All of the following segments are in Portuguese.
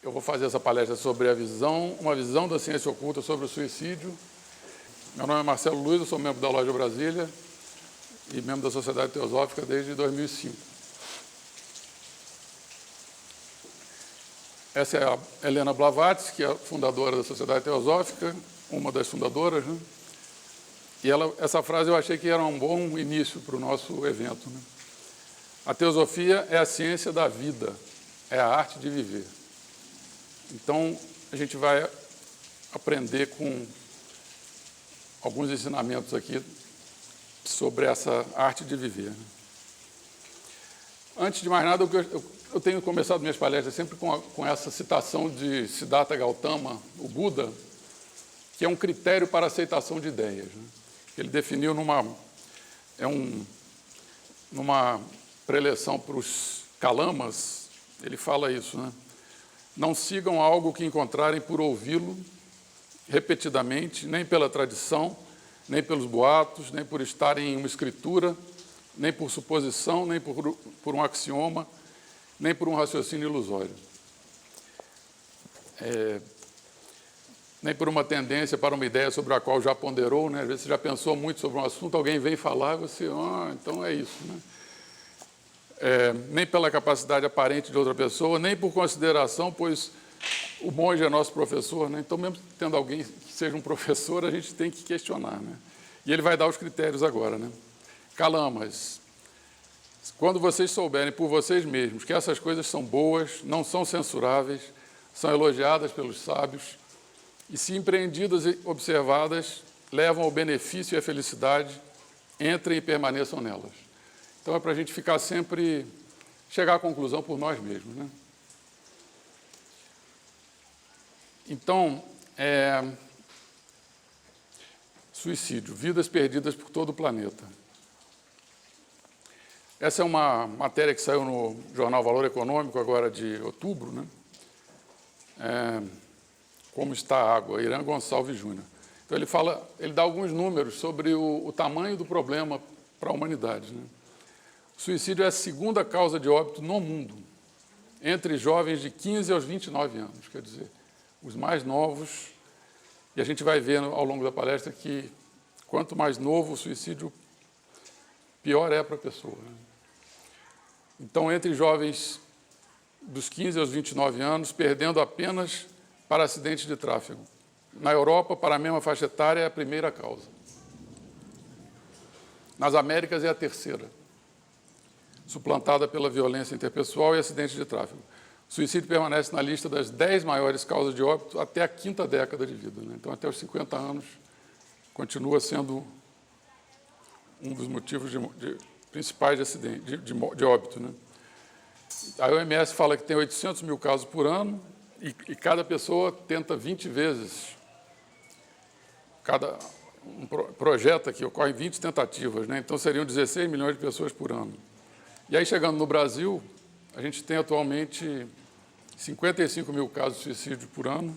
Eu vou fazer essa palestra sobre uma visão da ciência oculta sobre o suicídio. Meu nome é Marcelo Luiz, eu sou membro da Loja Brasília e membro da Sociedade Teosófica desde 2005. Essa é a Helena Blavatsky, que é a fundadora da Sociedade Teosófica, uma das fundadoras, né? E essa frase eu achei que era um bom início para o nosso evento, né? A teosofia é a ciência da vida, é a arte de viver. Então, a gente vai aprender com alguns ensinamentos aqui sobre essa arte de viver, né? Antes de mais nada, eu tenho começado minhas palestras sempre com essa citação de Siddhartha Gautama, o Buda, que é um critério para a aceitação de ideias, né? Ele definiu numa preleção para os Kalamas, ele fala isso, né? Não sigam algo que encontrarem por ouvi-lo repetidamente, nem pela tradição, nem pelos boatos, nem por estarem em uma escritura, nem por suposição, nem por um axioma, nem por um raciocínio ilusório. Nem por uma tendência para uma ideia sobre a qual já ponderou, né? Às vezes você já pensou muito sobre um assunto, alguém vem falar e você, então é isso, né? Nem pela capacidade aparente de outra pessoa, nem por consideração, pois o monge é nosso professor, né? Então, mesmo tendo alguém que seja um professor, a gente tem que questionar, né? E ele vai dar os critérios agora, né? Kalamas, quando vocês souberem por vocês mesmos que essas coisas são boas, não são censuráveis, são elogiadas pelos sábios, e se empreendidas e observadas, levam ao benefício e à felicidade, entrem e permaneçam nelas. Então, é para a gente ficar sempre, chegar à conclusão por nós mesmos, né? Então, suicídio, vidas perdidas por todo o planeta. Essa é uma matéria que saiu no jornal Valor Econômico, agora de outubro, né? Como está a água, Irã Gonçalves Júnior. Então, ele dá alguns números sobre o tamanho do problema para a humanidade, né? O suicídio é a segunda causa de óbito no mundo, entre jovens de 15 aos 29 anos, quer dizer, os mais novos, e a gente vai ver ao longo da palestra que quanto mais novo o suicídio, pior é para a pessoa, né? Então, entre jovens dos 15 aos 29 anos, perdendo apenas para acidentes de tráfego. Na Europa, para a mesma faixa etária, é a primeira causa. Nas Américas é a terceira, suplantada pela violência interpessoal e acidentes de tráfego. O suicídio permanece na lista das 10 maiores causas de óbito até a 5ª década de vida, né? Então, até os 50 anos, continua sendo um dos motivos principais de acidente, de óbito, né? A OMS fala que tem 800 mil casos por ano e cada pessoa tenta 20 vezes. Projeta que ocorrem 20 tentativas, né? Então, seriam 16 milhões de pessoas por ano. E aí, chegando no Brasil, a gente tem atualmente 55 mil casos de suicídio por ano,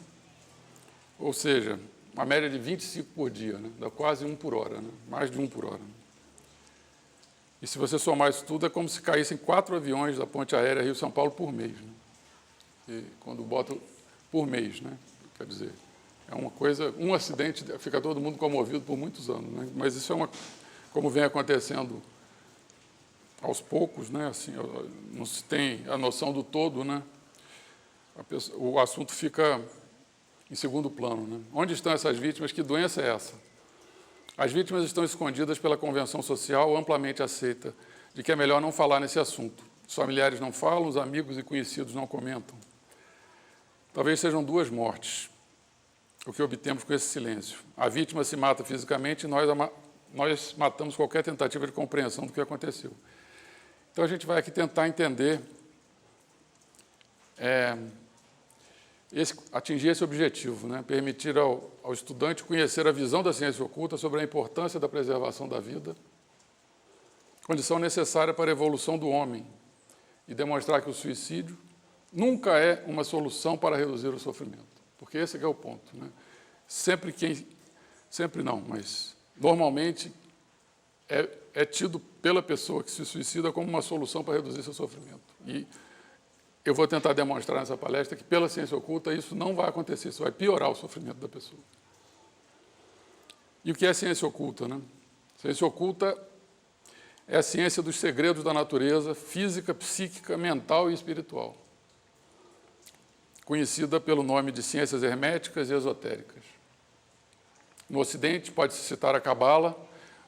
ou seja, uma média de 25 por dia, né? Dá quase 1 por hora, né? Mais de 1 por hora. E se você somar isso tudo, é como se caíssem 4 aviões da ponte aérea Rio-São Paulo por mês, né? E quando botam por mês, né? Quer dizer, é uma coisa, um acidente, fica todo mundo comovido por muitos anos, né? Mas isso como vem acontecendo aos poucos, né? Assim, não se tem a noção do todo, né? O assunto fica em segundo plano, né? Onde estão essas vítimas? Que doença é essa? As vítimas estão escondidas pela convenção social amplamente aceita de que é melhor não falar nesse assunto. Os familiares não falam, os amigos e conhecidos não comentam. Talvez sejam 2 mortes, o que obtemos com esse silêncio. A vítima se mata fisicamente e nós matamos qualquer tentativa de compreensão do que aconteceu. Então, a gente vai aqui tentar entender, atingir esse objetivo, né? Permitir ao estudante conhecer a visão da ciência oculta sobre a importância da preservação da vida, condição necessária para a evolução do homem, e demonstrar que o suicídio nunca é uma solução para reduzir o sofrimento, porque esse é o ponto, né? Sempre não, mas normalmente é tido pela pessoa que se suicida como uma solução para reduzir seu sofrimento. E eu vou tentar demonstrar nessa palestra que, pela ciência oculta, isso não vai acontecer, isso vai piorar o sofrimento da pessoa. E o que é ciência oculta, né? Ciência oculta é a ciência dos segredos da natureza física, psíquica, mental e espiritual, conhecida pelo nome de ciências herméticas e esotéricas. No Ocidente, pode-se citar a Cabala,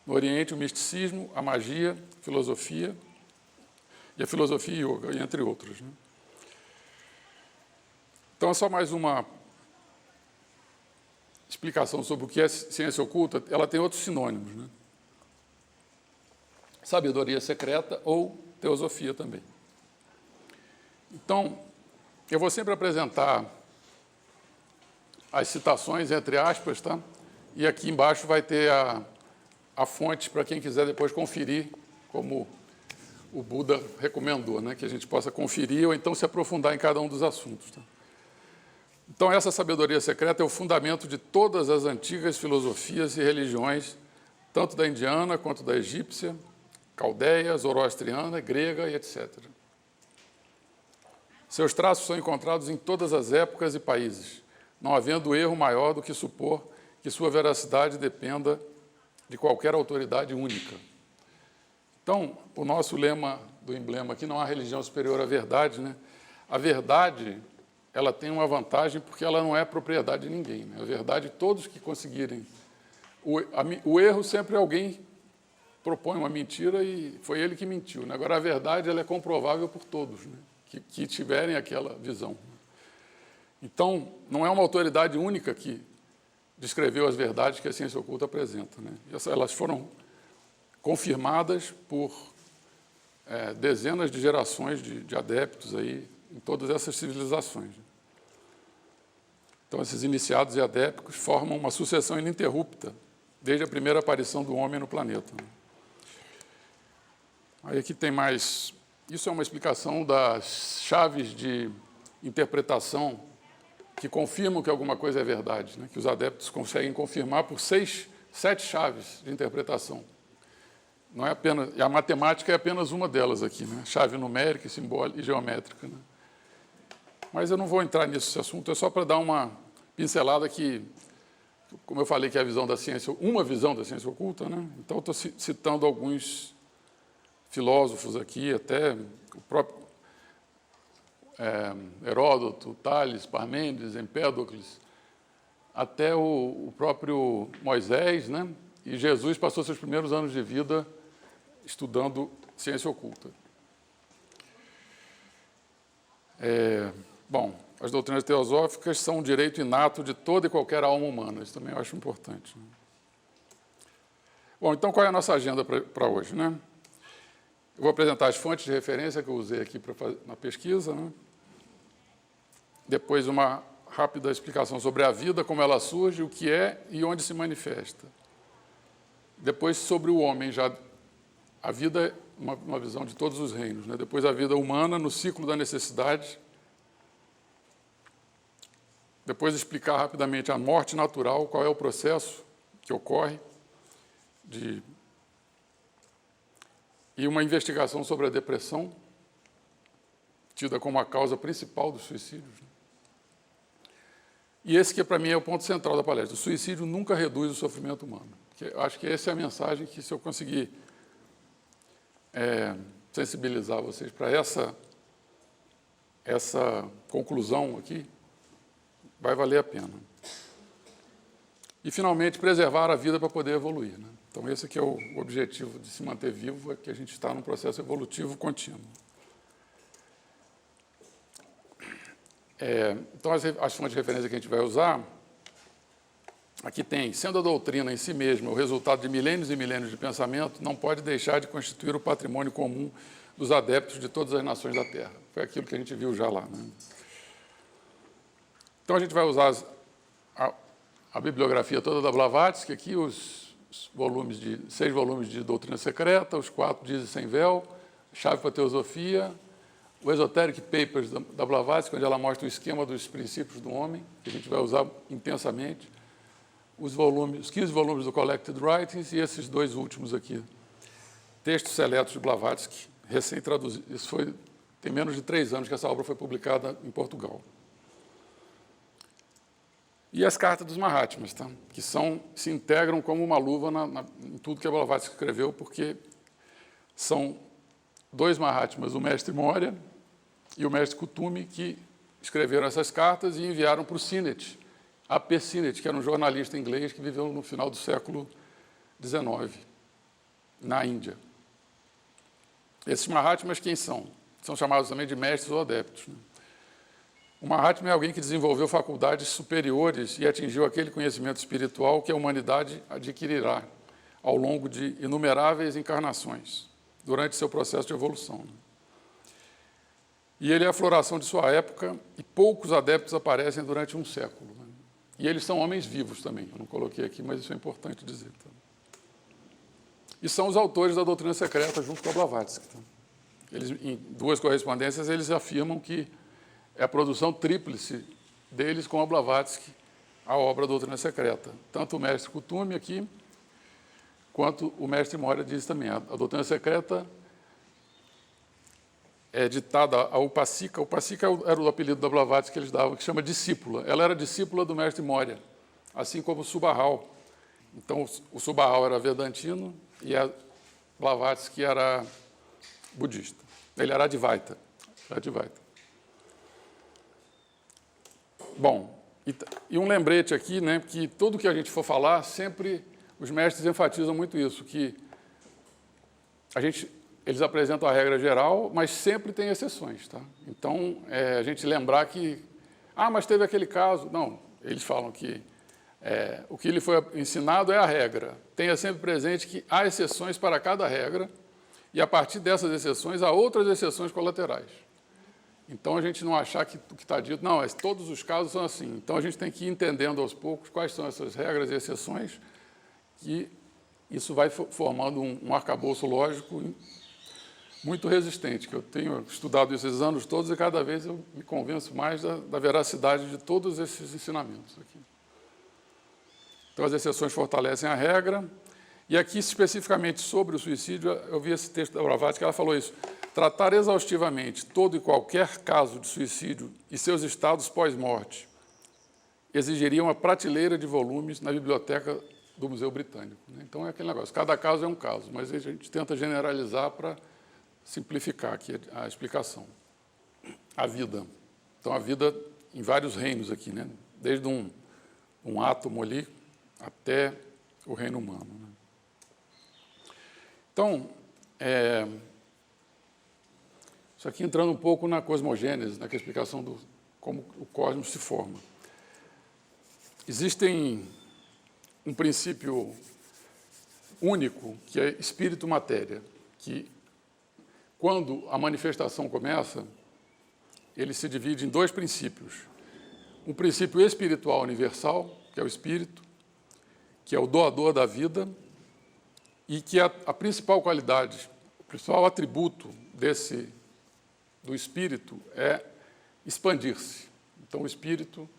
no Oriente, o misticismo, a magia, a filosofia e a filosofia yoga, entre outros, né? Então, é só mais uma explicação sobre o que é ciência oculta. Ela tem outros sinônimos, né? Sabedoria secreta ou teosofia também. Então, eu vou sempre apresentar as citações, entre aspas, tá? E aqui embaixo vai ter a fonte para quem quiser depois conferir, como o Buda recomendou, né? Que a gente possa conferir ou então se aprofundar em cada um dos assuntos, tá? Então, essa sabedoria secreta é o fundamento de todas as antigas filosofias e religiões, tanto da indiana quanto da egípcia, caldeia, zoroastriana, grega e etc. Seus traços são encontrados em todas as épocas e países, não havendo erro maior do que supor que sua veracidade dependa de qualquer autoridade única. Então, o nosso lema do emblema aqui, não há religião superior à verdade, né? A verdade, ela tem uma vantagem porque ela não é propriedade de ninguém, né? A verdade, todos que conseguirem. O erro sempre alguém propõe uma mentira e foi ele que mentiu, né? Agora, a verdade, ela é comprovável por todos, né? Que tiverem aquela visão. Então, não é uma autoridade única que descreveu as verdades que a ciência oculta apresenta, né? Elas foram confirmadas por dezenas de gerações de adeptos aí em todas essas civilizações. Então, esses iniciados e adeptos formam uma sucessão ininterrupta desde a primeira aparição do homem no planeta, né? Aí aqui tem mais. Isso é uma explicação das chaves de interpretação que confirmam que alguma coisa é verdade, né? Que os adeptos conseguem confirmar por 7 chaves de interpretação. Não é apenas, e a matemática é apenas uma delas aqui, né? Chave numérica, simbólica e geométrica, né? Mas eu não vou entrar nesse assunto, é só para dar uma pincelada que, como eu falei que é a visão da ciência, uma visão da ciência oculta, né? Então, estou citando alguns filósofos aqui, até o próprio Heródoto, Tales, Parmênides, Empédocles, até o próprio Moisés, né? E Jesus passou seus primeiros anos de vida estudando ciência oculta. Bom, as doutrinas teosóficas são um direito inato de toda e qualquer alma humana, isso também eu acho importante, né? Bom, então qual é a nossa agenda para hoje, né? Eu vou apresentar as fontes de referência que eu usei aqui na pesquisa, né? Depois uma rápida explicação sobre a vida, como ela surge, o que é e onde se manifesta. Depois sobre o homem, já a vida, uma visão de todos os reinos, né? Depois a vida humana no ciclo da necessidade. Depois explicar rapidamente a morte natural, qual é o processo que ocorre, e uma investigação sobre a depressão, tida como a causa principal dos suicídios. E esse que, para mim, é o ponto central da palestra. O suicídio nunca reduz o sofrimento humano. Eu acho que essa é a mensagem que, se eu conseguir sensibilizar vocês para essa conclusão aqui, vai valer a pena. E, finalmente, preservar a vida para poder evoluir, né? Então, esse aqui é o objetivo de se manter vivo, é que a gente está num processo evolutivo contínuo. Então, as fontes de referência que a gente vai usar, aqui tem, sendo a doutrina em si mesma o resultado de milênios e milênios de pensamento, não pode deixar de constituir o patrimônio comum dos adeptos de todas as nações da Terra. Foi aquilo que a gente viu já lá, né? Então, a gente vai usar a bibliografia toda da Blavatsky, aqui os 6 volumes de Doutrina Secreta, os 4 de Sem Véu, Chave para a Teosofia, o Esoteric Papers da Blavatsky, onde ela mostra o esquema dos princípios do homem, que a gente vai usar intensamente, os 15 volumes do Collected Writings e esses 2 últimos aqui, textos seletos de Blavatsky, recém-traduzido. Isso foi Tem menos de 3 anos que essa obra foi publicada em Portugal. E as cartas dos Mahatmas, tá? Que se integram como uma luva em tudo que a Blavatsky escreveu, porque são 2 Mahatmas, o mestre Moria e o mestre Kutumi, que escreveram essas cartas e enviaram para o Sinnett, A.P. Sinnett, que era um jornalista inglês que viveu no final do século XIX, na Índia. Esses Mahatmas quem são? São chamados também de mestres ou adeptos, né? O Mahatma é alguém que desenvolveu faculdades superiores e atingiu aquele conhecimento espiritual que a humanidade adquirirá ao longo de inumeráveis encarnações, durante seu processo de evolução. E ele é a floração de sua época e poucos adeptos aparecem durante um século. Né? E eles são homens vivos também, eu não coloquei aqui, mas isso é importante dizer. Tá? E são os autores da doutrina secreta junto com a Blavatsky. Tá? Eles, em 2 correspondências, eles afirmam que é a produção tríplice deles com a Blavatsky, a obra Doutrina Secreta. Tanto o mestre Kutumi aqui, quanto o mestre Moria diz também. A Doutrina Secreta é ditada a Upasika. Upasika era o apelido da Blavatsky que eles davam, que chama discípula. Ela era discípula do mestre Moria, assim como o Subahal. Então, o Subahal era vedantino e a Blavatsky era budista. Ele era Advaita. Bom, e um lembrete aqui, né, que tudo que a gente for falar, sempre os mestres enfatizam muito isso, que eles apresentam a regra geral, mas sempre tem exceções, tá? Então, a gente lembrar que, mas teve aquele caso. Não, eles falam que o que lhe foi ensinado é a regra. Tenha sempre presente que há exceções para cada regra, e a partir dessas exceções, há outras exceções colaterais. Então, a gente não achar que o que está dito, não, todos os casos são assim. Então, a gente tem que ir entendendo aos poucos quais são essas regras e exceções, que isso vai formando um arcabouço lógico muito resistente, que eu tenho estudado esses anos todos e cada vez eu me convenço mais da veracidade de todos esses ensinamentos aqui. Então, as exceções fortalecem a regra. E aqui, especificamente sobre o suicídio, eu vi esse texto da Blavatsky, que ela falou isso. Tratar exaustivamente todo e qualquer caso de suicídio e seus estados pós-morte exigiria uma prateleira de volumes na biblioteca do Museu Britânico. Então, é aquele negócio, cada caso é um caso, mas a gente tenta generalizar para simplificar aqui a explicação. A vida. Então, a vida em vários reinos aqui, né? Desde um átomo ali até o reino humano. Né? Então, isso aqui entrando um pouco na cosmogênese, na explicação de como o cosmos se forma. Existem um princípio único, que é espírito-matéria, que, quando a manifestação começa, ele se divide em 2 princípios. Um princípio espiritual universal, que é o espírito, que é o doador da vida, e que a principal qualidade, o principal atributo do espírito é expandir-se. Então, o espírito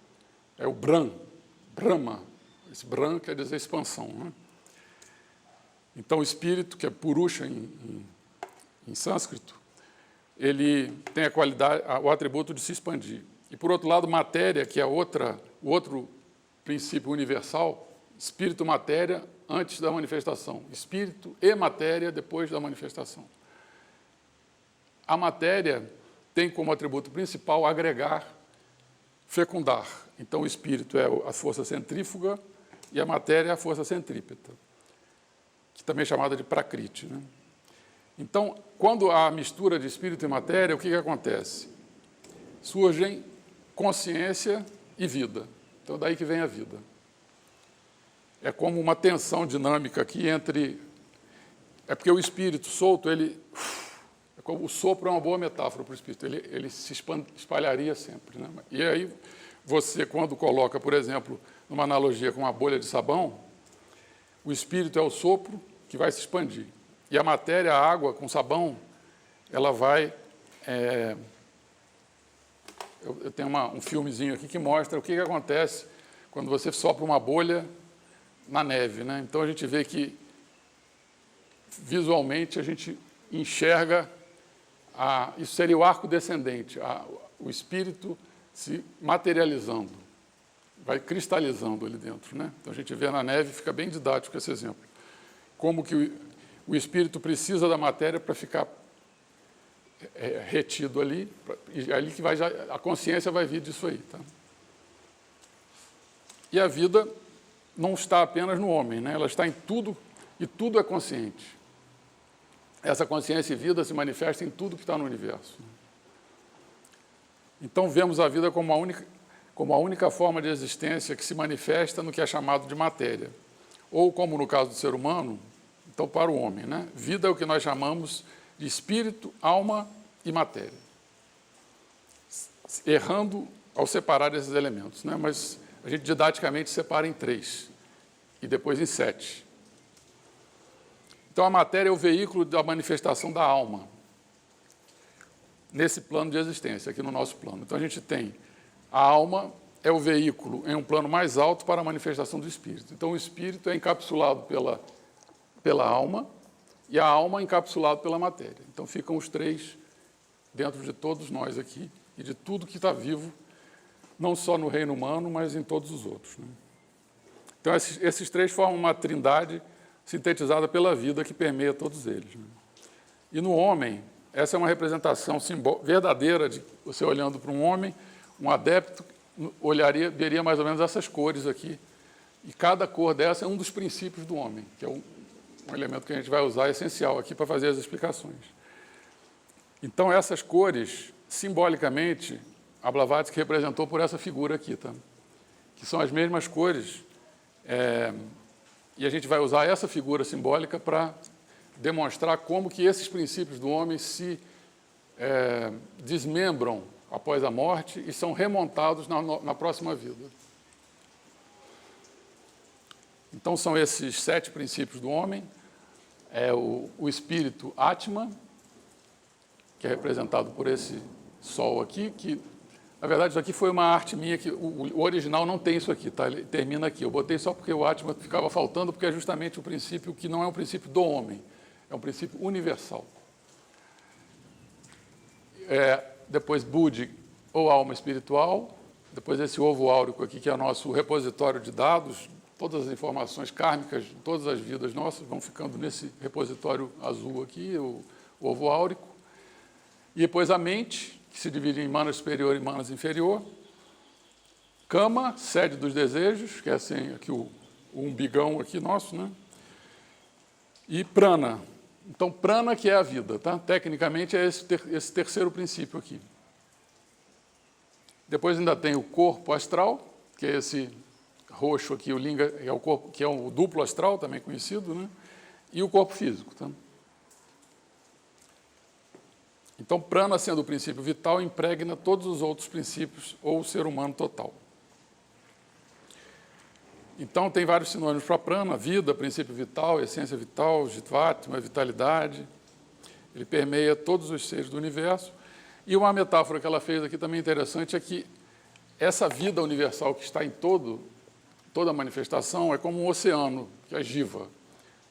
é o Brahma. Esse Brahma quer dizer expansão. Né? Então, o espírito, que é Purusha em sânscrito, ele tem a qualidade, o atributo de se expandir. E, por outro lado, matéria, que é o outro princípio universal, espírito, matéria, antes da manifestação. Espírito e matéria depois da manifestação. A matéria tem como atributo principal agregar, fecundar. Então, o espírito é a força centrífuga e a matéria é a força centrípeta, que também é chamada de prakriti. Né? Então, quando há mistura de espírito e matéria, o que acontece? Surgem consciência e vida. Então, daí que vem a vida. É como uma tensão dinâmica aqui entre... É porque o espírito solto, o sopro é uma boa metáfora para o espírito, ele se espalharia sempre. Né? E aí, você, quando coloca, por exemplo, numa analogia com uma bolha de sabão, o espírito é o sopro que vai se expandir. E a matéria, a água com sabão, ela vai... Eu tenho um filmezinho aqui que mostra o que acontece quando você sopra uma bolha na neve. Né? Então, a gente vê que, visualmente, a gente enxerga isso seria o arco descendente, o espírito se materializando, vai cristalizando ali dentro, né? Então a gente vê na neve, fica bem didático esse exemplo. Como que o espírito precisa da matéria para ficar retido ali, e ali que a consciência vai vir disso aí, tá? E a vida não está apenas no homem, né? Ela está em tudo, e tudo é consciente. Essa consciência e vida se manifesta em tudo que está no universo. Então, vemos a vida como a única forma de existência que se manifesta no que é chamado de matéria. Ou, como no caso do ser humano, então, para o homem, né? Vida é o que nós chamamos de espírito, alma e matéria. Errando ao separar esses elementos, né? Mas a gente didaticamente separa em 3 e depois em 7. Então, a matéria é o veículo da manifestação da alma, nesse plano de existência, aqui no nosso plano. Então, a gente tem a alma, é o veículo em um plano mais alto para a manifestação do espírito. Então, o espírito é encapsulado pela alma e a alma é encapsulada pela matéria. Então, ficam os 3 dentro de todos nós aqui e de tudo que está vivo, não só no reino humano, mas em todos os outros, né? Então, esses 3 formam uma trindade sintetizada pela vida que permeia todos eles, né? E no homem, essa é uma representação verdadeira de você olhando para um homem, um adepto veria mais ou menos essas cores aqui, e cada cor dessa é um dos princípios do homem, que é um elemento que a gente vai usar essencial aqui para fazer as explicações. Então, essas cores, simbolicamente, a Blavatsky representou por essa figura aqui, tá? Que são as mesmas cores, e a gente vai usar essa figura simbólica para demonstrar como que esses princípios do homem se desmembram após a morte e são remontados na próxima vida. Então, são esses 7 princípios do homem, o espírito Atma, que é representado por esse sol aqui, que, na verdade, isso aqui foi uma arte minha, que o original não tem isso aqui, tá? Ele termina aqui. Eu botei só porque o Atma ficava faltando, porque é justamente o princípio que não é um princípio do homem, é um princípio universal. Depois Buddhi, ou alma espiritual, depois esse ovo áurico aqui, que é o nosso repositório de dados, todas as informações kármicas, todas as vidas nossas vão ficando nesse repositório azul aqui, o ovo áurico. E depois a mente, que se divide em mana superior e mana inferior. Kama, sede dos desejos, que é assim, aqui o umbigão aqui nosso, né? E prana. Então, prana que é a vida, tá? Tecnicamente é esse terceiro princípio aqui. Depois ainda tem o corpo astral, que é esse roxo aqui, o linga, é o corpo, que é o duplo astral, também conhecido, né? E o corpo físico, tá? Então, prana, sendo o princípio vital, impregna todos os outros princípios, ou o ser humano total. Então, tem vários sinônimos para prana: vida, princípio vital, essência vital, jitvatma, vitalidade. Ele permeia todos os seres do universo. E uma metáfora que ela fez aqui também interessante é que essa vida universal que está em toda manifestação é como um oceano, que é jiva.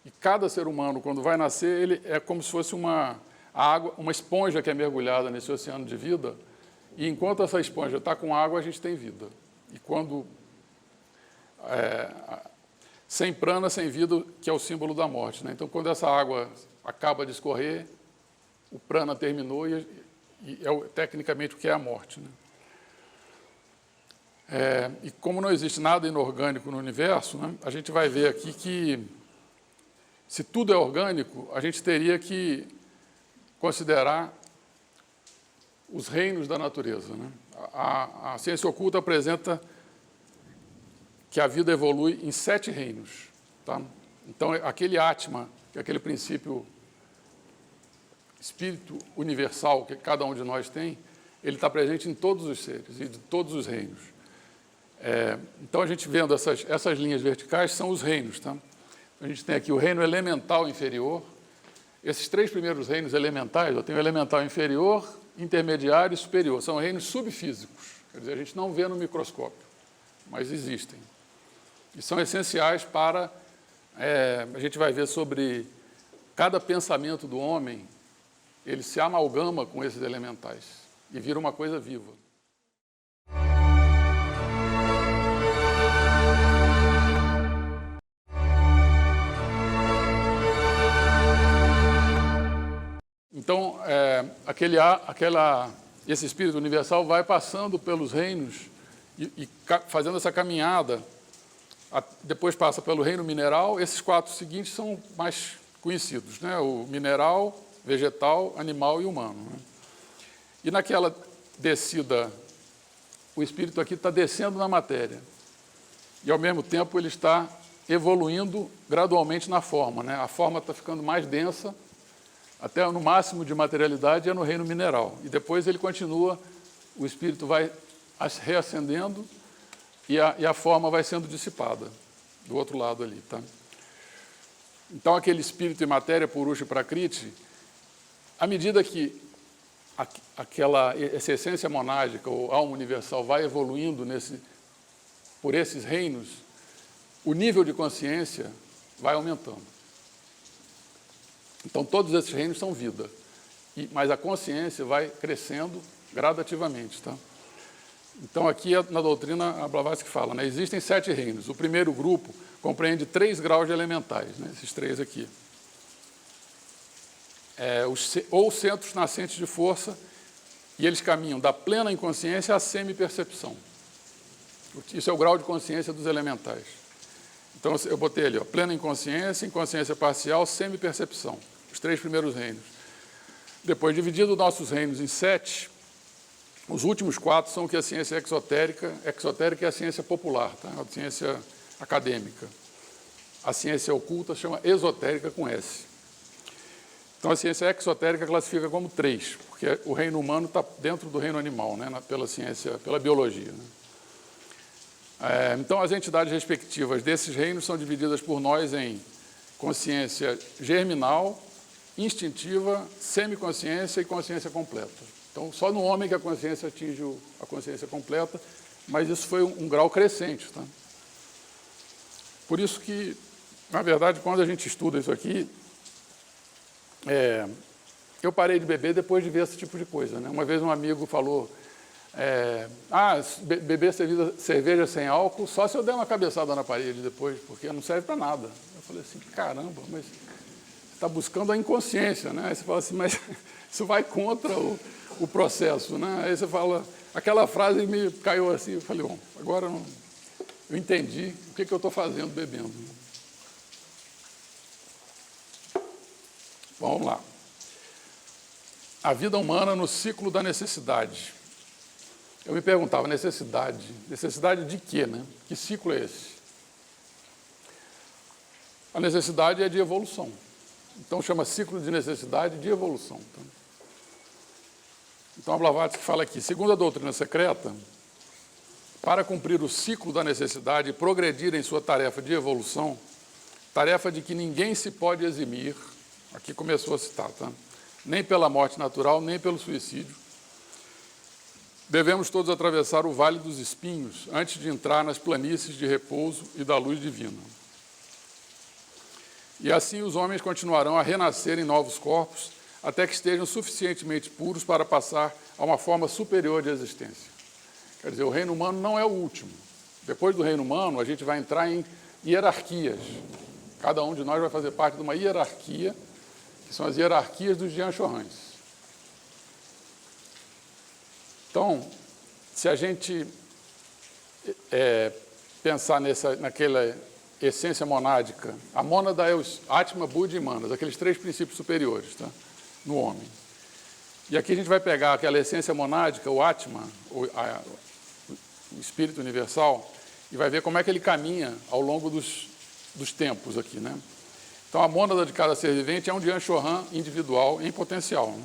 E cada ser humano, quando vai nascer, ele é como se fosse uma esponja que é mergulhada nesse oceano de vida, e enquanto essa esponja está com água, a gente tem vida. E quando sem prana, sem vida, que é o símbolo da morte, né? Então, quando essa água acaba de escorrer, o prana terminou e é tecnicamente o que é a morte, né? E como não existe nada inorgânico no universo, né, a gente vai ver aqui que, se tudo é orgânico, a gente teria que considerar os reinos da natureza, né? A ciência oculta apresenta que a vida evolui em 7 reinos, tá? Então, aquele Atma, que é aquele princípio, espírito universal que cada um de nós tem, ele está presente em todos os seres e de todos os reinos. Então, a gente vendo essas linhas verticais são os reinos, tá? A gente tem aqui o reino elemental inferior. Esses 3 primeiros reinos elementais, eu tenho o elemental inferior, intermediário e superior, são reinos subfísicos, quer dizer, a gente não vê no microscópio, mas existem. E são essenciais para, a gente vai ver sobre cada pensamento do homem, ele se amalgama com esses elementais e vira uma coisa viva. Então, esse Espírito Universal vai passando pelos reinos e fazendo essa caminhada. Depois passa pelo reino mineral. Esses 4 seguintes são mais conhecidos, né? O mineral, vegetal, animal e humano, né? E naquela descida, o Espírito aqui está descendo na matéria. E, ao mesmo tempo, ele está evoluindo gradualmente na forma, né? A forma está ficando mais densa, até no máximo de materialidade é no reino mineral. E depois ele continua, o Espírito vai reacendendo e a forma vai sendo dissipada, do outro lado ali, tá? Então, aquele Espírito e matéria, Purusha e Prakriti, à medida que essa essência monádica, ou alma universal, vai evoluindo por esses reinos, o nível de consciência vai aumentando. Então, todos esses reinos são vida, mas a consciência vai crescendo gradativamente, tá? Então, aqui na doutrina, a Blavatsky fala, né, existem 7 reinos. O primeiro grupo compreende 3 graus de elementais, né, esses 3 aqui. Ou centros nascentes de força, e eles caminham da plena inconsciência à semi-percepção. Isso é o grau de consciência dos elementais. Então, eu botei ali, ó, plena inconsciência, inconsciência parcial, semi-percepção. Os 3 primeiros reinos. Depois, dividido nossos reinos em 7, os últimos 4 são o que a ciência é exotérica é a ciência popular, tá? A ciência acadêmica. A ciência oculta chama esotérica com S. Então, a ciência exotérica classifica como 3, porque o reino humano está dentro do reino animal, né? Pela biologia, né? Então, as entidades respectivas desses reinos são divididas por nós em consciência germinal, instintiva, semiconsciência e consciência completa. Então, só no homem que a consciência atinge a consciência completa, mas isso foi um grau crescente, tá? Por isso que, na verdade, quando a gente estuda isso aqui, eu parei de beber depois de ver esse tipo de coisa, né? Uma vez um amigo falou, beber cerveja sem álcool só se eu der uma cabeçada na parede depois, porque não serve para nada. Eu falei assim, caramba, mas você está buscando a inconsciência, né? Aí você fala assim, mas isso vai contra o processo, né? Aí você fala, aquela frase me caiu assim, eu falei, bom, agora eu entendi o que eu estou fazendo bebendo. Vamos lá. A vida humana no ciclo da necessidade. Eu me perguntava, necessidade de quê, né? Que ciclo é esse? A necessidade é de evolução. Então, chama ciclo de necessidade de evolução. Então, a Blavatsky fala aqui, segundo a doutrina secreta, para cumprir o ciclo da necessidade e progredir em sua tarefa de evolução, tarefa de que ninguém se pode eximir, aqui começou a citar, tá? Nem pela morte natural, nem pelo suicídio, devemos todos atravessar o Vale dos Espinhos antes de entrar nas planícies de repouso e da luz divina. E assim os homens continuarão a renascer em novos corpos até que estejam suficientemente puros para passar a uma forma superior de existência. Quer dizer, o reino humano não é o último. Depois do reino humano, a gente vai entrar em hierarquias. Cada um de nós vai fazer parte de uma hierarquia, que são as hierarquias dos Jian-Shohans. Então, se a gente pensar naquela essência monádica, a mônada é os Atma, Buddha e Manas, aqueles 3 princípios superiores, tá? No homem. E aqui a gente vai pegar aquela essência monádica, o Atma, o Espírito Universal, e vai ver como é que ele caminha ao longo dos tempos aqui, né? Então, a mônada de cada ser vivente é um Jian-Shohan individual em potencial, né?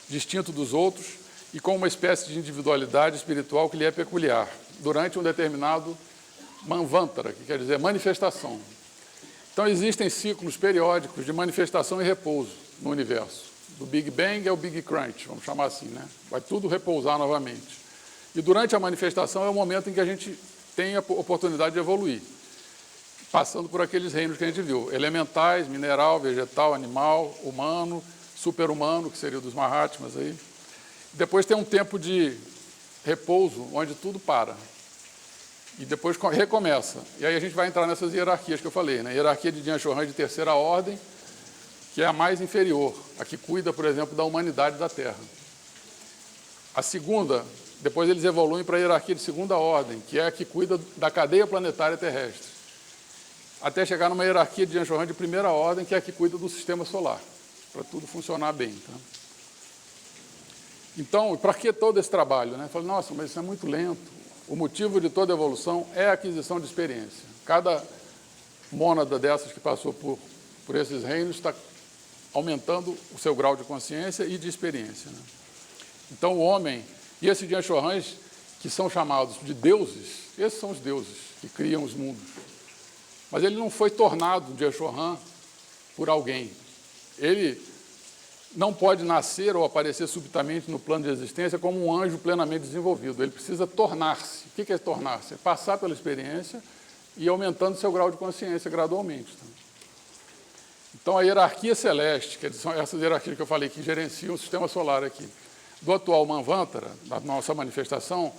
Distinto dos outros e com uma espécie de individualidade espiritual que lhe é peculiar, durante um determinado manvantara, que quer dizer manifestação. Então, existem ciclos periódicos de manifestação e repouso no universo. Do Big Bang ao Big Crunch, vamos chamar assim, né? Vai tudo repousar novamente. E durante a manifestação é o momento em que a gente tem a oportunidade de evoluir, passando por aqueles reinos que a gente viu, elementais, mineral, vegetal, animal, humano, super-humano, que seria o dos Mahatmas aí. Depois tem um tempo de repouso, onde tudo para. E depois recomeça. E aí a gente vai entrar nessas hierarquias que eu falei, né? Hierarquia de Dian Chohan de terceira ordem, que é a mais inferior, a que cuida, por exemplo, da humanidade da Terra. A segunda, depois eles evoluem para a hierarquia de segunda ordem, que é a que cuida da cadeia planetária terrestre, até chegar numa hierarquia de Dian Chohan de primeira ordem, que é a que cuida do sistema solar, para tudo funcionar bem. Tá? Então, para que todo esse trabalho? Né? Falei, nossa, mas isso é muito lento. O motivo de toda evolução é a aquisição de experiência. Cada mônada dessas que passou por esses reinos está aumentando o seu grau de consciência e de experiência. Né? Então, o homem, e esses Dian Chohans, que são chamados de deuses, esses são os deuses que criam os mundos. Mas ele não foi tornado Dian Chohan por alguém. Ele não pode nascer ou aparecer subitamente no plano de existência como um anjo plenamente desenvolvido. Ele precisa tornar-se. O que é tornar-se? É passar pela experiência e aumentando seu grau de consciência gradualmente. Então, a hierarquia celeste, que são essas hierarquias que eu falei, que gerenciam o sistema solar aqui, do atual Manvantara, da nossa manifestação,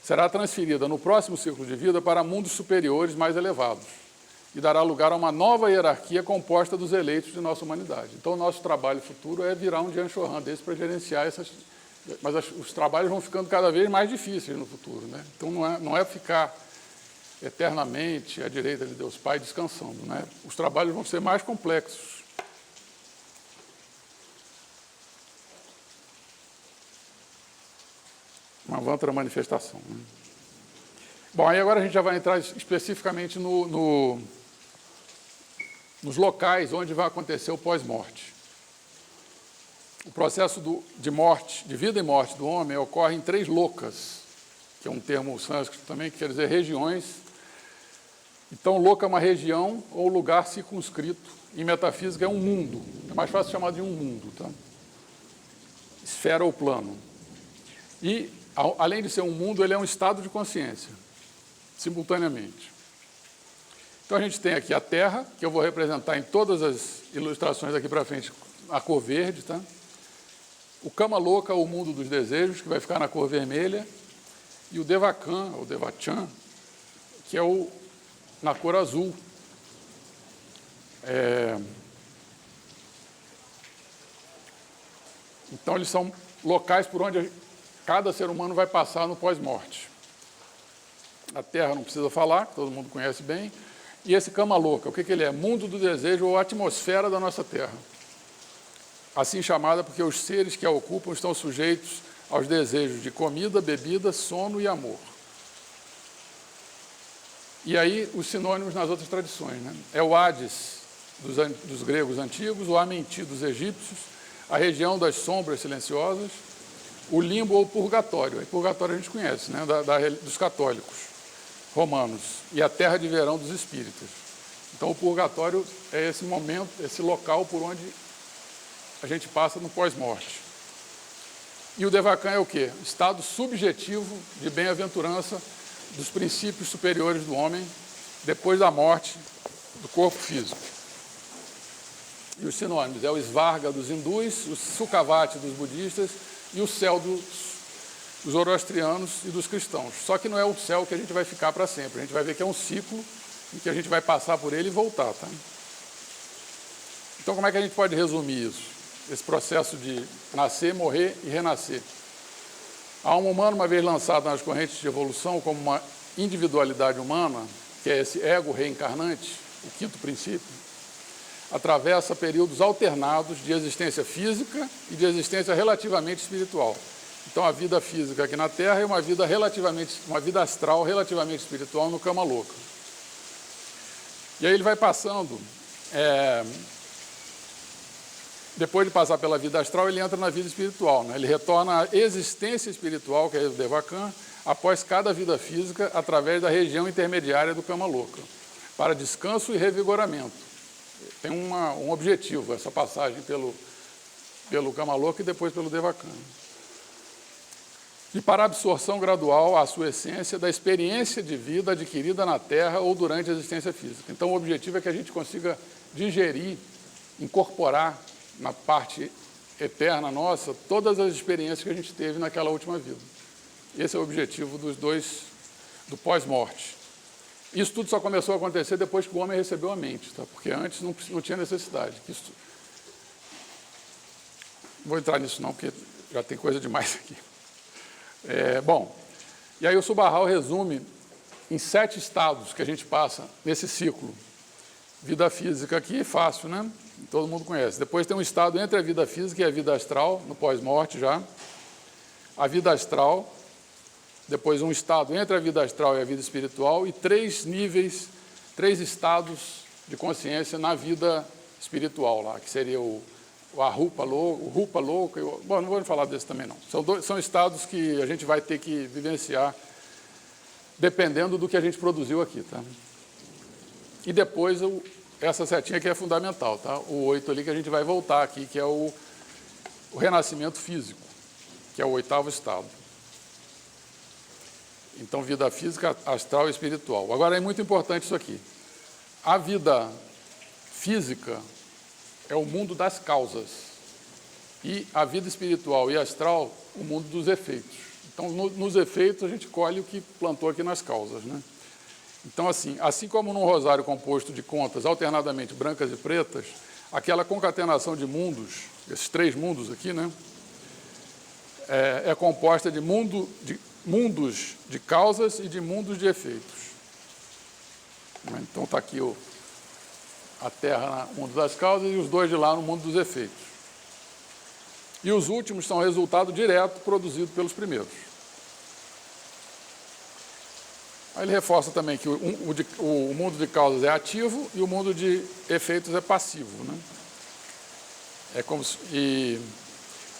será transferida no próximo ciclo de vida para mundos superiores mais elevados e dará lugar a uma nova hierarquia composta dos eleitos de nossa humanidade. Então, o nosso trabalho futuro é virar um Dian Chohan desse para gerenciar essas... Mas os trabalhos vão ficando cada vez mais difíceis no futuro. Né? Então, não é ficar eternamente à direita de Deus Pai descansando. Né? Os trabalhos vão ser mais complexos. Uma outra manifestação. Né? Bom, aí agora a gente já vai entrar especificamente nos locais onde vai acontecer o pós-morte. O processo de morte, de vida e morte do homem ocorre em 3 lokas, que é um termo sânscrito também, que quer dizer regiões. Então, loka é uma região ou lugar circunscrito. Em metafísica é um mundo. É mais fácil chamar de um mundo. Tá? Esfera ou plano. E, além de ser um mundo, ele é um estado de consciência, simultaneamente. Então, a gente tem aqui a Terra, que eu vou representar em todas as ilustrações daqui para frente, a cor verde. Tá? O Kama Loka, o mundo dos desejos, que vai ficar na cor vermelha. E o Devakan, ou Devachan, que é na cor azul. Então, eles são locais por onde cada ser humano vai passar no pós-morte. A Terra não precisa falar, todo mundo conhece bem. E esse Kama Loka, o que ele é? Mundo do desejo ou atmosfera da nossa Terra. Assim chamada porque os seres que a ocupam estão sujeitos aos desejos de comida, bebida, sono e amor. E aí, os sinônimos nas outras tradições. Né? É o Hades dos gregos antigos, o Amenti dos egípcios, a região das sombras silenciosas, o limbo ou purgatório. O purgatório a gente conhece, né? Dos católicos romanos, e a terra de verão dos espíritas. Então, o purgatório é esse momento, esse local por onde a gente passa no pós-morte. E o Devakan é o quê? Estado subjetivo de bem-aventurança dos princípios superiores do homem depois da morte do corpo físico. E os sinônimos é o Svarga dos hindus, o Sukhavati dos budistas e o céu dos zoroastrianos e dos cristãos. Só que não é o céu que a gente vai ficar para sempre. A gente vai ver que é um ciclo em que a gente vai passar por ele e voltar. Tá? Então, como é que a gente pode resumir isso? Esse processo de nascer, morrer e renascer. A alma humana, uma vez lançada nas correntes de evolução como uma individualidade humana, que é esse ego reencarnante, o 5º princípio, atravessa períodos alternados de existência física e de existência relativamente espiritual. Então, a vida física aqui na Terra é uma vida astral relativamente espiritual no Kama Loka. E aí ele vai passando, depois de passar pela vida astral, ele entra na vida espiritual. Né? Ele retorna à existência espiritual, que é o Devakan, após cada vida física, através da região intermediária do Kama Loka, para descanso e revigoramento. Tem um objetivo, essa passagem pelo Kama Loka e depois pelo Devakan. E para a absorção gradual à sua essência da experiência de vida adquirida na Terra ou durante a existência física. Então, o objetivo é que a gente consiga digerir, incorporar na parte eterna nossa todas as experiências que a gente teve naquela última vida. Esse é o objetivo do pós-morte. Isso tudo só começou a acontecer depois que o homem recebeu a mente, tá? Porque antes não tinha necessidade. Não vou entrar nisso não, porque já tem coisa demais aqui. Bom, e aí o Subahal resume em 7 estados que a gente passa nesse ciclo. Vida física aqui, fácil, né? Todo mundo conhece. Depois tem um estado entre a vida física e a vida astral, no pós-morte já. A vida astral, depois um estado entre a vida astral e a vida espiritual e 3 níveis, 3 estados de consciência na vida espiritual lá, que seria o Rupa louco, bom, não vou falar desse também não. São estados que a gente vai ter que vivenciar dependendo do que a gente produziu aqui, tá? E depois essa setinha aqui é fundamental, tá? O 8 ali que a gente vai voltar aqui, que é o renascimento físico, que é o 8º estado. Então, vida física, astral e espiritual. Agora, é muito importante isso aqui. A vida física é o mundo das causas. E a vida espiritual e astral, o mundo dos efeitos. Então, nos efeitos, a gente colhe o que plantou aqui nas causas, né? Então, assim como num rosário composto de contas alternadamente brancas e pretas, aquela concatenação de mundos, esses 3 mundos aqui, né? É composta de mundos de causas e de mundos de efeitos. Então, está aqui a Terra no mundo das causas e os 2 de lá no mundo dos efeitos. E os últimos são resultado direto produzido pelos primeiros. Aí ele reforça também que o mundo de causas é ativo e o mundo de efeitos é passivo, né?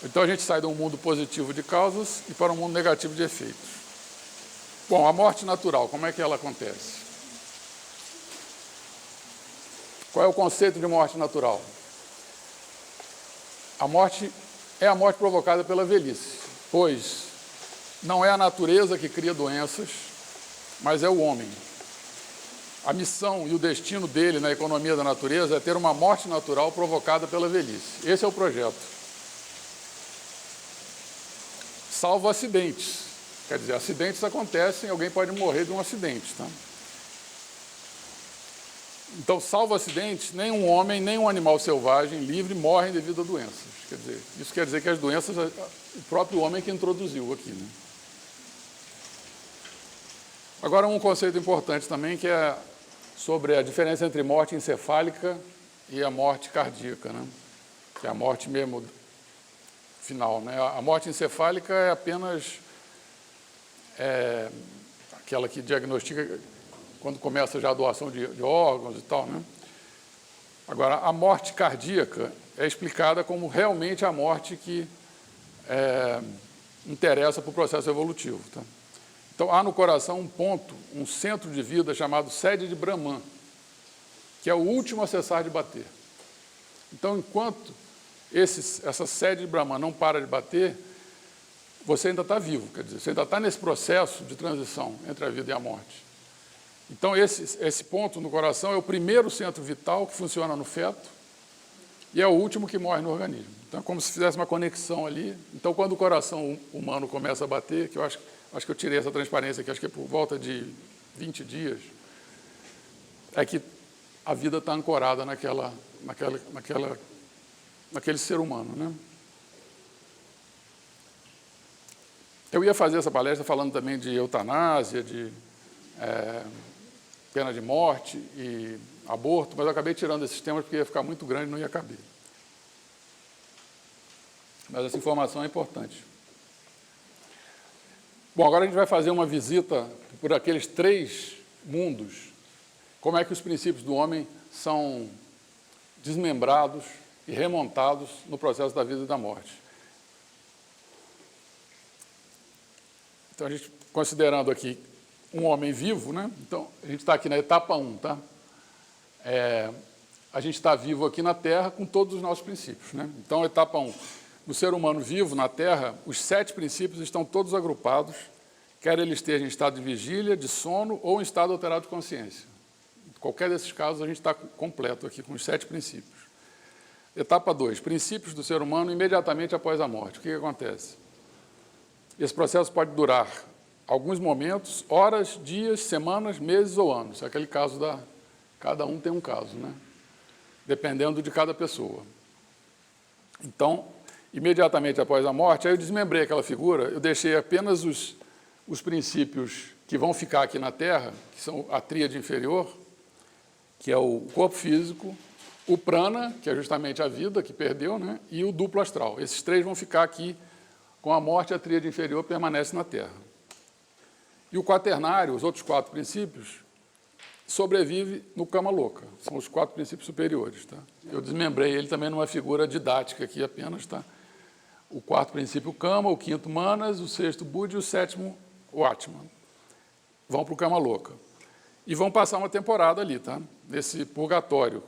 Então a gente sai de um mundo positivo de causas e para um mundo negativo de efeitos. Bom, a morte natural, como é que ela acontece? Qual é o conceito de morte natural? A morte é a morte provocada pela velhice, pois não é a natureza que cria doenças, mas é o homem. A missão e o destino dele na economia da natureza é ter uma morte natural provocada pela velhice. Esse é o projeto. Salvo acidentes. Quer dizer, acidentes acontecem, alguém pode morrer de um acidente, tá? Então, salvo acidentes, nenhum homem, nenhum animal selvagem livre morrem devido a doenças. Quer dizer, isso quer dizer que as doenças, o próprio homem que introduziu aqui, né? Agora, um conceito importante também, que é sobre a diferença entre morte encefálica e a morte cardíaca, né? Que é a morte mesmo final, né? A morte encefálica é apenas aquela que diagnostica quando começa já a doação de órgãos e tal, né? Agora, a morte cardíaca é explicada como realmente a morte que interessa para o processo evolutivo, tá? Então, há no coração um ponto, um centro de vida chamado sede de Brahman, que é o último a cessar de bater. Então, enquanto essa sede de Brahman não para de bater, você ainda está vivo, quer dizer, você ainda está nesse processo de transição entre a vida e a morte. Então, esse ponto no coração é o primeiro centro vital que funciona no feto e é o último que morre no organismo. Então, é como se fizesse uma conexão ali. Então, quando o coração humano começa a bater, que eu acho que eu tirei essa transparência aqui, acho que é por volta de 20 dias, é que a vida está ancorada naquele ser humano, né? Eu ia fazer essa palestra falando também de eutanásia, de pena de morte e aborto, mas eu acabei tirando esses temas porque ia ficar muito grande e não ia caber. Mas essa informação é importante. Bom, agora a gente vai fazer uma visita por aqueles 3 mundos, como é que os princípios do homem são desmembrados e remontados no processo da vida e da morte. Então, a gente, considerando aqui um homem vivo, né? Então, a gente está aqui na etapa 1, tá? A gente está vivo aqui na Terra com todos os nossos princípios, né? Então, etapa 1. No ser humano vivo, na Terra, os 7 princípios estão todos agrupados, quer eles estejam em estado de vigília, de sono ou em estado alterado de consciência. Em qualquer desses casos, a gente está completo aqui com os 7 princípios. Etapa 2, princípios do ser humano imediatamente após a morte. O que acontece? Esse processo pode durar alguns momentos, horas, dias, semanas, meses ou anos. É aquele caso da... Cada um tem um caso, né? Dependendo de cada pessoa. Então, imediatamente após a morte, aí eu desmembrei aquela figura, eu deixei apenas os princípios que vão ficar aqui na Terra, que são a tríade inferior, que é o corpo físico, o prana, que é justamente a vida que perdeu, né? E o duplo astral. Esses três vão ficar aqui com a morte, a tríade inferior permanece na Terra. E o quaternário, os outros 4 princípios, sobrevive no Kama Loka. São os 4 princípios superiores. Tá? Eu desmembrei ele também numa figura didática aqui apenas. Tá? O 4º princípio, Kama, o 5º, Manas, o 6º, Buddha e o 7º, o Atman. Vão para o Kama Loka. E vão passar uma temporada ali, tá? Nesse purgatório,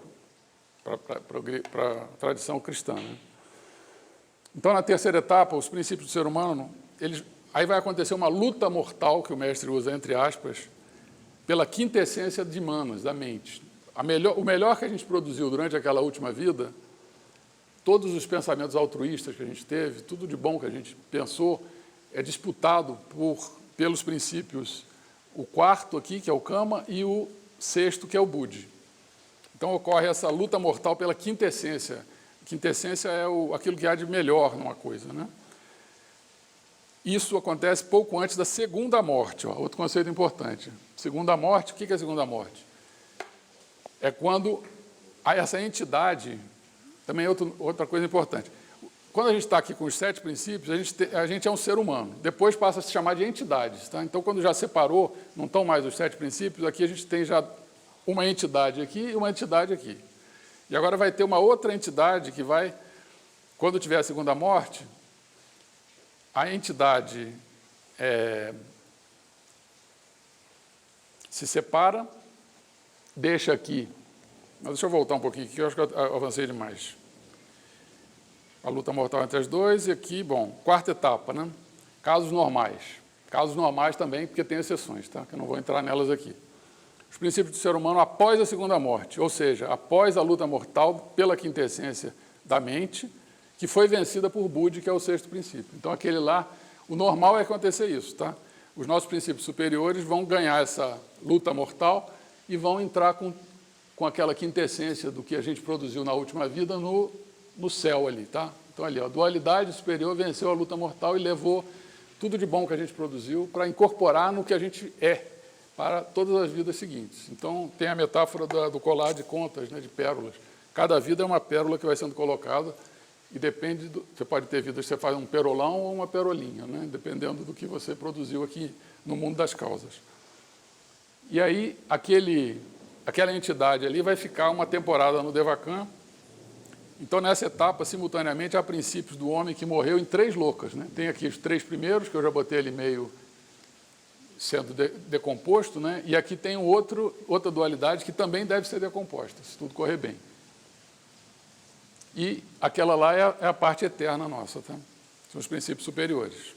para a tradição cristã. Né? Então, na terceira etapa, os princípios do ser humano, aí vai acontecer uma luta mortal, que o mestre usa entre aspas, pela quintessência de Manas, da mente. O melhor que a gente produziu durante aquela última vida, todos os pensamentos altruístas que a gente teve, tudo de bom que a gente pensou, é disputado pelos princípios, o 4º aqui, que é o Kama, e o 6º, que é o Buddha. Então, ocorre essa luta mortal pela quintessência. Quintessência é aquilo que há de melhor numa coisa, né? Isso acontece pouco antes da segunda morte. Ó, outro conceito importante. Segunda morte, o que é a segunda morte? É quando essa entidade, também é outra coisa importante. Quando a gente está aqui com os 7 princípios, a gente é um ser humano. Depois passa a se chamar de entidades. Tá? Então, quando já separou, não estão mais os 7 princípios, aqui a gente tem já uma entidade aqui e uma entidade aqui. E agora vai ter uma outra entidade que vai, quando tiver a segunda morte, a entidade se separa, deixa aqui. Mas deixa eu voltar um pouquinho aqui, que eu acho que eu avancei demais. A luta mortal entre as 2 e aqui, bom, 4ª etapa, né? Casos normais. Casos normais também, porque tem exceções, tá? Que eu não vou entrar nelas aqui. Os princípios do ser humano após a segunda morte, ou seja, após a luta mortal pela quintessência da mente, que foi vencida por Buddha, que é o 6º princípio. Então, aquele lá, o normal é acontecer isso, tá? Os nossos princípios superiores vão ganhar essa luta mortal e vão entrar com aquela quintessência do que a gente produziu na última vida no céu ali, tá? Então, ali, ó, a dualidade superior venceu a luta mortal e levou tudo de bom que a gente produziu para incorporar no que a gente é, para todas as vidas seguintes. Então, tem a metáfora do colar de contas, né, de pérolas. Cada vida é uma pérola que vai sendo colocada e depende você pode ter vidas que você faz um perolão ou uma perolinha, né, dependendo do que você produziu aqui no mundo das causas. E aí, aquela entidade ali vai ficar uma temporada no Devachan. Então, nessa etapa, simultaneamente, há princípios do homem que morreu em 3 lokas. Né? Tem aqui os 3 primeiros, que eu já botei ali meio sendo decomposto, né? E aqui tem outra dualidade que também deve ser decomposta, se tudo correr bem. E aquela lá é a parte eterna nossa, tá? São os princípios superiores.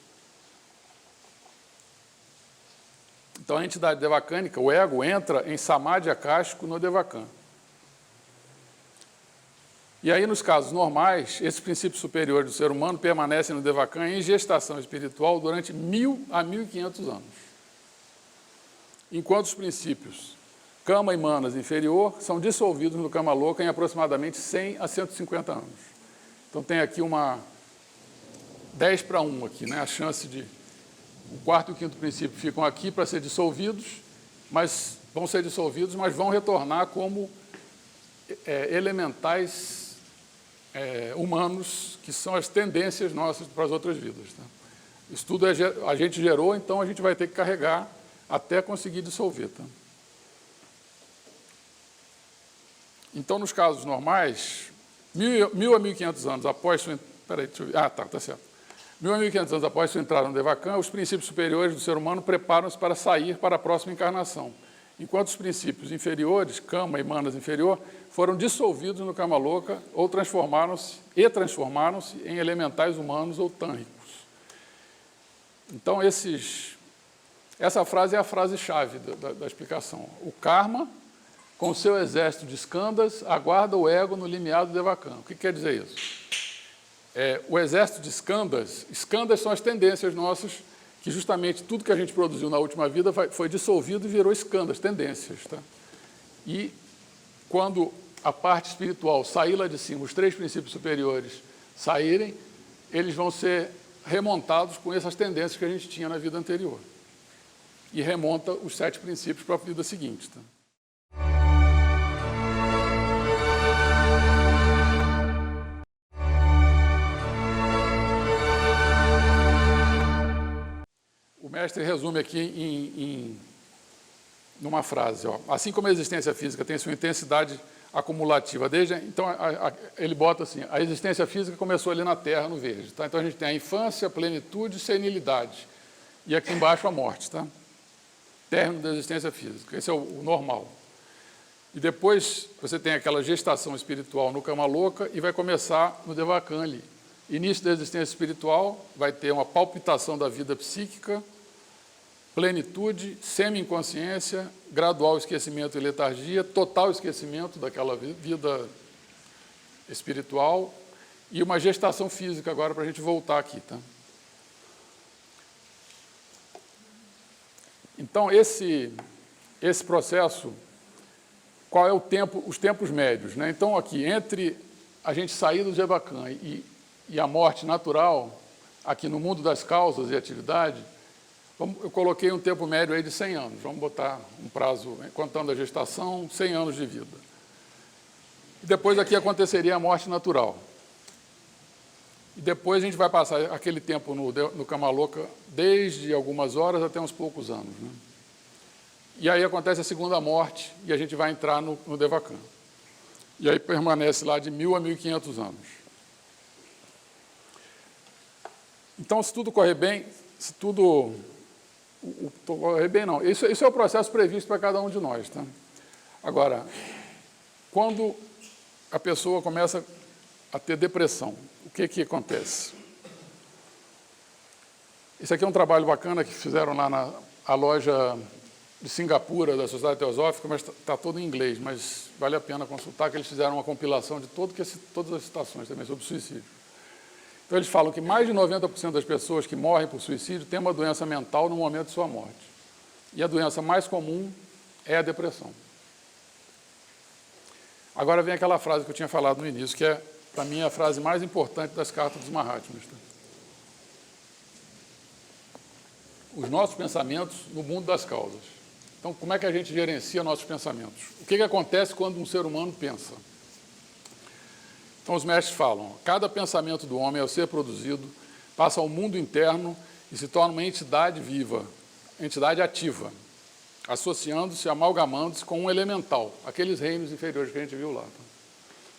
Então, a entidade devacânica, o ego, entra em samadhi akáshico no Devachan. E aí, nos casos normais, esses princípios superiores do ser humano permanecem no Devachan em gestação espiritual durante 1000 a 1500 anos. Enquanto os princípios Kama e Manas inferior são dissolvidos no Kama Loka em aproximadamente 100 a 150 anos. Então, tem aqui uma 10 para 1 aqui, né? A chance de o 4º e o 5º princípio ficam aqui para ser dissolvidos, mas vão ser dissolvidos, mas vão retornar como elementais humanos, que são as tendências nossas para as outras vidas. Tá? Isso tudo a gente gerou, então a gente vai ter que carregar até conseguir dissolver. Tá? Então, nos casos normais, 1000 a 1500 anos após sua... Peraí, deixa eu ver. Tá certo. 1000 a 1500 anos após sua entrada no Devachan, os princípios superiores do ser humano preparam-se para sair para a próxima encarnação, enquanto os princípios inferiores, Kama e Manas inferior, foram dissolvidos no Kama Loka ou transformaram-se em elementais humanos ou tânricos. Então, essa frase é a frase-chave da explicação. O karma com seu exército de Skandhas, aguarda o ego no limiar do Devakan. O que quer dizer isso? O exército de Skandhas são as tendências nossas, que justamente tudo que a gente produziu na última vida foi dissolvido e virou Skandhas, tendências. Tá? E quando a parte espiritual sair lá de cima, os 3 princípios superiores saírem, eles vão ser remontados com essas tendências que a gente tinha na vida anterior. E remonta os 7 princípios para a vida seguinte. Tá? O mestre resume aqui numa frase. Ó. Assim como a existência física tem sua intensidade acumulativa, então ele bota assim, a existência física começou ali na Terra, no verde. Tá? Então a gente tem a infância, a plenitude e senilidade. E aqui embaixo a morte. Tá? Término da existência física. Esse é o normal. E depois você tem aquela gestação espiritual no Kamaloka e vai começar no Devakan ali. Início da existência espiritual, vai ter uma palpitação da vida psíquica, plenitude, semi-inconsciência, gradual esquecimento e letargia, total esquecimento daquela vida espiritual e uma gestação física agora para a gente voltar aqui. Tá? Então, esse processo, qual é o tempo, os tempos médios? Né? Então, aqui, entre a gente sair do Devakan e a morte natural, aqui no mundo das causas e atividade, eu coloquei um tempo médio aí de 100 anos. Vamos botar um prazo, contando a gestação, 100 anos de vida. E depois aqui aconteceria a morte natural. E depois a gente vai passar aquele tempo no Kamaloka, desde algumas horas até uns poucos anos. Né? E aí acontece a segunda morte e a gente vai entrar no Devakan. E aí permanece lá de 1.000 a 1.500 anos. Então, se tudo correr bem, correr bem não, isso é o processo previsto para cada um de nós. Tá? Agora, quando a pessoa começa a ter depressão, o que acontece? Esse aqui é um trabalho bacana que fizeram lá na loja de Singapura, da Sociedade Teosófica, mas está todo em inglês, mas vale a pena consultar, que eles fizeram uma compilação de todas as citações também sobre suicídio. Então, eles falam que mais de 90% das pessoas que morrem por suicídio têm uma doença mental no momento de sua morte. E a doença mais comum é a depressão. Agora vem aquela frase que eu tinha falado no início, que é, para mim, a frase mais importante das cartas dos Mahatmas. Tá? Os nossos pensamentos no mundo das causas. Então, como é que a gente gerencia nossos pensamentos? O que acontece quando um ser humano pensa? Então, os mestres falam, cada pensamento do homem, ao ser produzido, passa ao mundo interno e se torna uma entidade viva, entidade ativa, associando-se, amalgamando-se com um elemental, aqueles reinos inferiores que a gente viu lá. Tá?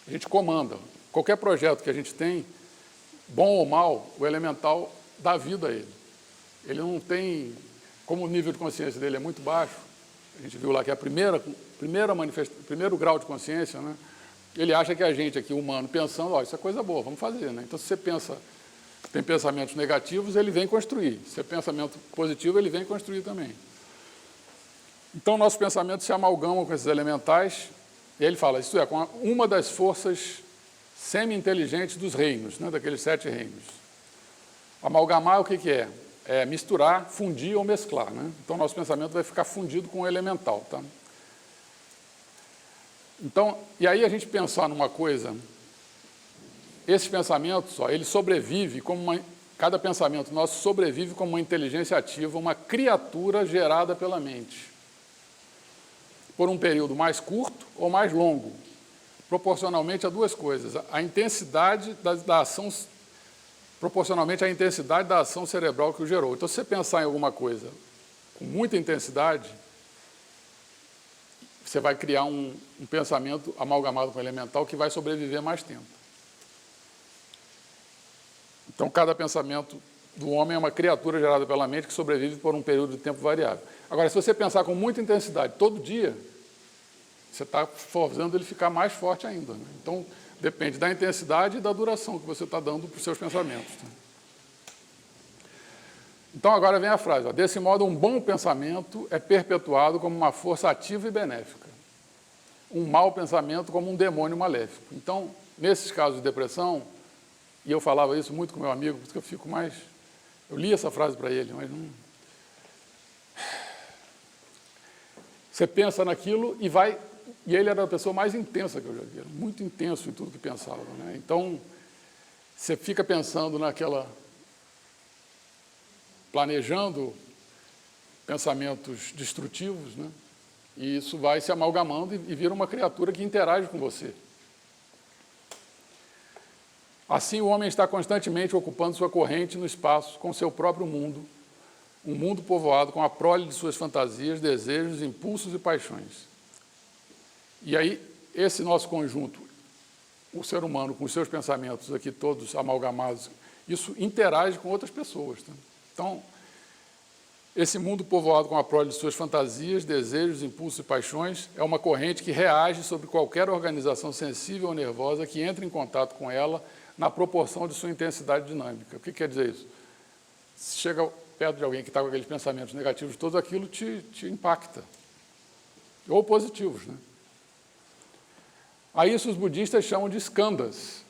A gente comanda. Qualquer projeto que a gente tem, bom ou mal, o elemental dá vida a ele. Ele não tem, como o nível de consciência dele é muito baixo, a gente viu lá que é o primeiro grau de consciência, né? Ele acha que a gente aqui, humano, pensando, isso é coisa boa, vamos fazer. Né? Então, se você tem pensamentos negativos, ele vem construir. Se é pensamento positivo, ele vem construir também. Então, nossos pensamentos se amalgamam com esses elementais, e ele fala, isto é, com uma das forças semi-inteligentes dos reinos, né, daqueles 7 reinos. Amalgamar, o que é? É misturar, fundir ou mesclar. Né? Então, nosso pensamento vai ficar fundido com o elemental. Tá? Então, e aí a gente pensar numa coisa, esses pensamentos, ele sobrevive como cada pensamento nosso sobrevive como uma inteligência ativa, uma criatura gerada pela mente. Por um período mais curto ou mais longo, proporcionalmente a duas coisas, a intensidade da ação, proporcionalmente à intensidade da ação cerebral que o gerou. Então, se você pensar em alguma coisa com muita intensidade, você vai criar um pensamento amalgamado com o elemental que vai sobreviver mais tempo. Então, cada pensamento do homem é uma criatura gerada pela mente que sobrevive por um período de tempo variável. Agora, se você pensar com muita intensidade todo dia, você está fazendo ele ficar mais forte ainda. Né? Então, depende da intensidade e da duração que você está dando para os seus pensamentos. Tá? Então, agora vem a frase. Desse modo, um bom pensamento é perpetuado como uma força ativa e benéfica. um mau pensamento como um demônio maléfico. Então, nesses casos de depressão, e eu falava isso muito com meu amigo, porque eu fico mais... Eu li essa frase para ele, mas não... Você pensa naquilo e vai... E ele era a pessoa mais intensa que eu já vi, era muito intenso em tudo que pensava, né? Então, você fica pensando naquela... planejando pensamentos destrutivos, né? E isso vai se amalgamando e vira uma criatura que interage com você. Assim, o homem está constantemente ocupando sua corrente no espaço com seu próprio mundo, um mundo povoado com a prole de suas fantasias, desejos, impulsos e paixões. E aí, esse nosso conjunto, o ser humano com os seus pensamentos aqui todos amalgamados, isso interage com outras pessoas, tá? Então, esse mundo povoado com a prole de suas fantasias, desejos, impulsos e paixões é uma corrente que reage sobre qualquer organização sensível ou nervosa que entre em contato com ela na proporção de sua intensidade dinâmica. O que quer dizer isso? Se chega perto de alguém que está com aqueles pensamentos negativos, tudo aquilo te impacta. Ou positivos, né? A isso os budistas chamam de skandhas.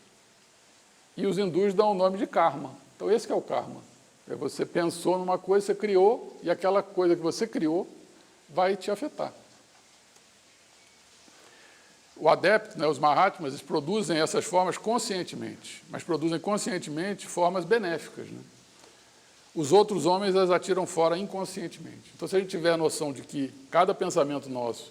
E os hindus dão o nome de karma. Então esse que é o karma. Você pensou numa coisa, você criou, e aquela coisa que você criou vai te afetar. O adepto, né, os Mahatmas, eles produzem essas formas conscientemente, mas produzem conscientemente formas benéficas, né? Os outros homens as atiram fora inconscientemente. Então, se a gente tiver a noção de que cada pensamento nosso,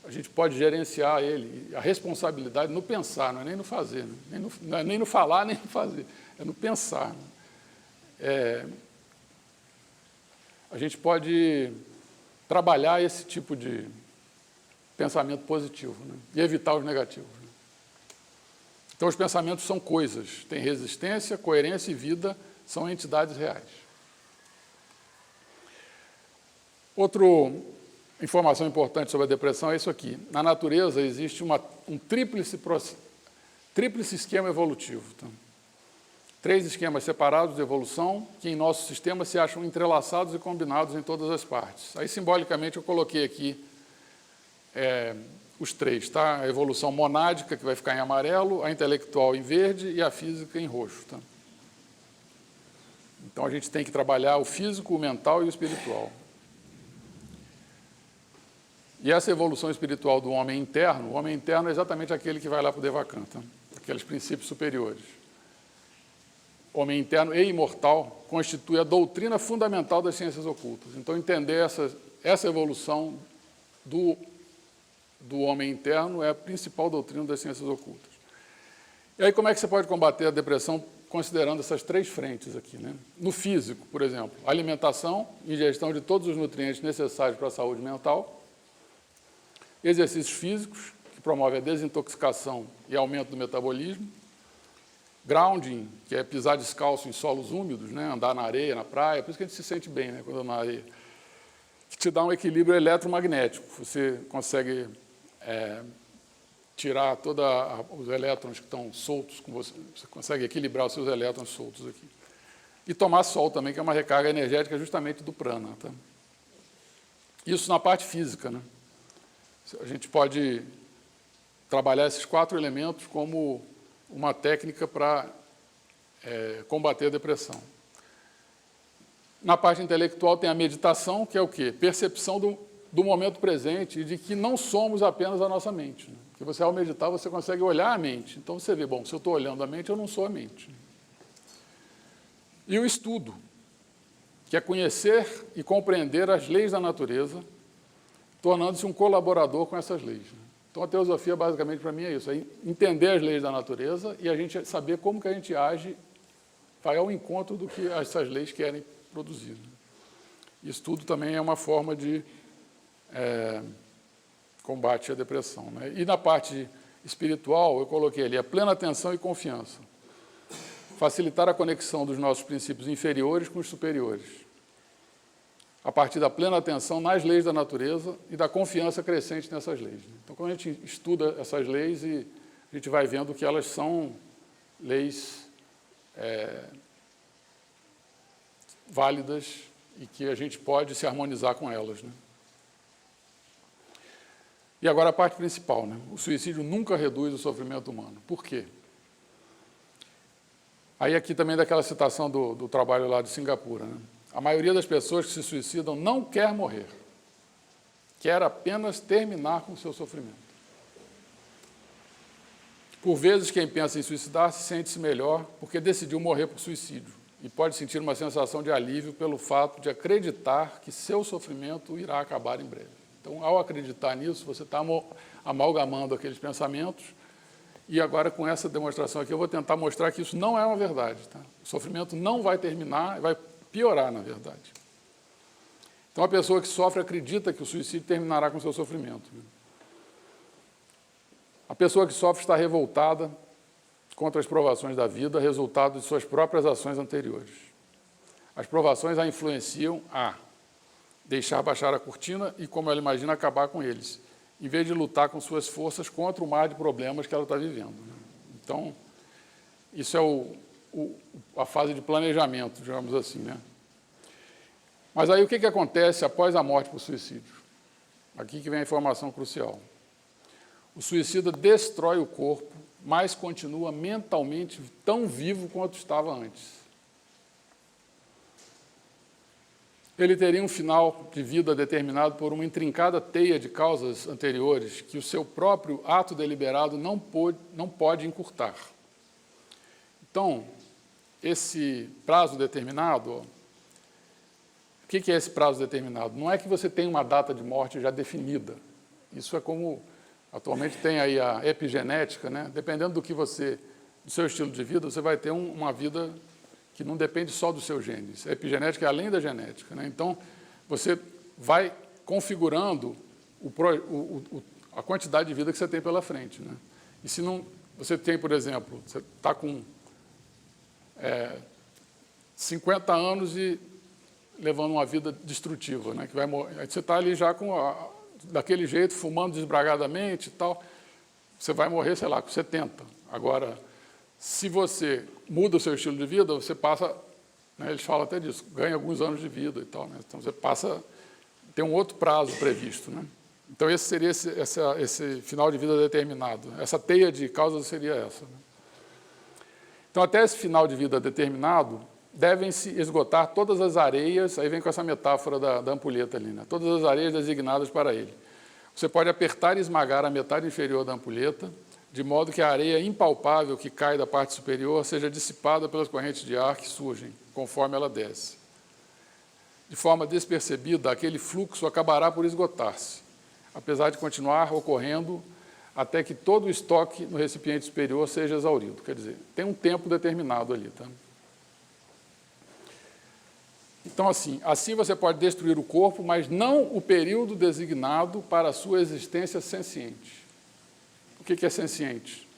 a gente pode gerenciar ele, a responsabilidade no pensar, não é nem no fazer, né? Não é nem no falar, nem no fazer, é no pensar, né? A gente pode trabalhar esse tipo de pensamento positivo, né? E evitar os negativos, né? Então, os pensamentos são coisas, têm resistência, coerência e vida, são entidades reais. Outra informação importante sobre a depressão é isso aqui. Na natureza existe um tríplice esquema evolutivo. Tá? 3 esquemas separados de evolução que em nosso sistema se acham entrelaçados e combinados em todas as partes. Aí, simbolicamente, eu coloquei aqui os 3, tá? A evolução monádica, que vai ficar em amarelo, a intelectual em verde e a física em roxo. Tá? Então, a gente tem que trabalhar o físico, o mental e o espiritual. E essa evolução espiritual do homem interno, o homem interno é exatamente aquele que vai lá para o Devacanta, aqueles princípios superiores. O homem interno e imortal constitui a doutrina fundamental das ciências ocultas. Então, entender essa evolução do homem interno é a principal doutrina das ciências ocultas. E aí, como é que você pode combater a depressão considerando essas 3 frentes aqui, né? No físico, por exemplo, alimentação, ingestão de todos os nutrientes necessários para a saúde mental, exercícios físicos, que promovem a desintoxicação e aumento do metabolismo, grounding, que é pisar descalço em solos úmidos, né? Andar na areia, na praia, por isso que a gente se sente bem, né? Quando anda na areia, que te dá um equilíbrio eletromagnético, você consegue tirar todos os elétrons que estão soltos com você consegue equilibrar os seus elétrons soltos aqui. E tomar sol também, que é uma recarga energética justamente do prana. Tá? Isso na parte física, né? A gente pode trabalhar esses 4 elementos como uma técnica para combater a depressão. Na parte intelectual tem a meditação, que é o quê? Percepção do momento presente e de que não somos apenas a nossa mente. Né? Que você, ao meditar, você consegue olhar a mente. Então, você vê, bom, se eu estou olhando a mente, eu não sou a mente. E o estudo, que é conhecer e compreender as leis da natureza, tornando-se um colaborador com essas leis. Então, a teosofia, basicamente, para mim, é isso, é entender as leis da natureza e a gente saber como que a gente age, vai ao encontro do que essas leis querem produzir. Isso tudo também é uma forma de combate à depressão. Né? E na parte espiritual, eu coloquei ali a plena atenção e confiança. Facilitar a conexão dos nossos princípios inferiores com os superiores. A partir da plena atenção nas leis da natureza e da confiança crescente nessas leis. Então, quando a gente estuda essas leis, a gente vai vendo que elas são leis válidas e que a gente pode se harmonizar com elas. Né? E agora a parte principal, né? O suicídio nunca reduz o sofrimento humano. Por quê? Aí aqui também daquela citação do trabalho lá de Singapura, né? A maioria das pessoas que se suicidam não quer morrer, quer apenas terminar com o seu sofrimento. Por vezes, quem pensa em suicidar-se sente-se melhor porque decidiu morrer por suicídio e pode sentir uma sensação de alívio pelo fato de acreditar que seu sofrimento irá acabar em breve. Então, ao acreditar nisso, você está amalgamando aqueles pensamentos e agora, com essa demonstração aqui, eu vou tentar mostrar que isso não é uma verdade. Tá? O sofrimento não vai terminar, vai piorar, na verdade. Então, a pessoa que sofre acredita que o suicídio terminará com o seu sofrimento. A pessoa que sofre está revoltada contra as provações da vida, resultado de suas próprias ações anteriores. As provações a influenciam a deixar baixar a cortina e, como ela imagina, acabar com eles, em vez de lutar com suas forças contra o mar de problemas que ela está vivendo. Então, isso é a fase de planejamento, digamos assim, né? Mas aí o que acontece após a morte por suicídio? Aqui que vem a informação crucial. O suicida destrói o corpo, mas continua mentalmente tão vivo quanto estava antes. Ele teria um final de vida determinado por uma intrincada teia de causas anteriores que o seu próprio ato deliberado não pode encurtar. Então, esse prazo determinado, o que é esse prazo determinado? Não é que você tem uma data de morte já definida. Isso é como atualmente tem aí a epigenética, né? Dependendo do seu estilo de vida, você vai ter uma vida que não depende só dos seus genes. A epigenética é além da genética, né? Então, você vai configurando a quantidade de vida que você tem pela frente, né? E se não, você tem, por exemplo, você está com 50 anos e levando uma vida destrutiva, né? Que vai morrer. Aí você está ali já daquele jeito, fumando desbragadamente e tal, você vai morrer, sei lá, com 70. Agora, se você muda o seu estilo de vida, você passa, né, eles falam até disso, ganha alguns anos de vida e tal, né? Então, você tem um outro prazo previsto, né? Então, esse seria esse final de vida determinado. Essa teia de causas seria essa, né? Então, até esse final de vida determinado, devem-se esgotar todas as areias, aí vem com essa metáfora da ampulheta ali, né? Todas as areias designadas para ele. Você pode apertar e esmagar a metade inferior da ampulheta, de modo que a areia impalpável que cai da parte superior seja dissipada pelas correntes de ar que surgem, conforme ela desce. De forma despercebida, aquele fluxo acabará por esgotar-se, apesar de continuar ocorrendo até que todo o estoque no recipiente superior seja exaurido. Quer dizer, tem um tempo determinado ali, tá? Então, assim você pode destruir o corpo, mas não o período designado para a sua existência senciente. O que é senciente?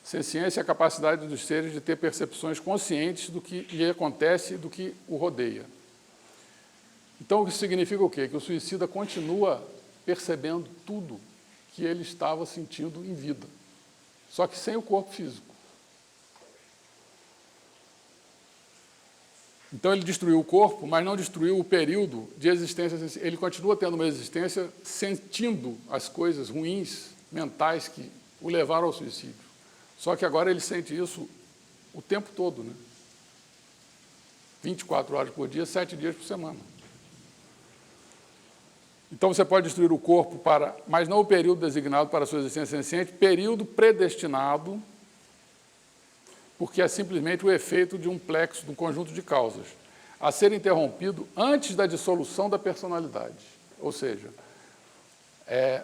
Senciência é a capacidade dos seres de ter percepções conscientes do que lhe acontece e do que o rodeia. Então, isso significa o quê? Que o suicida continua percebendo tudo que ele estava sentindo em vida, só que sem o corpo físico. Então, ele destruiu o corpo, mas não destruiu o período de existência. Ele continua tendo uma existência sentindo as coisas ruins, mentais, que o levaram ao suicídio. Só que agora ele sente isso o tempo todo, né? 24 horas por dia, 7 dias por semana. Então, você pode destruir o corpo, mas não o período designado para a sua existência senciente, período predestinado, porque é simplesmente o efeito de um plexo, de um conjunto de causas, a ser interrompido antes da dissolução da personalidade. Ou seja,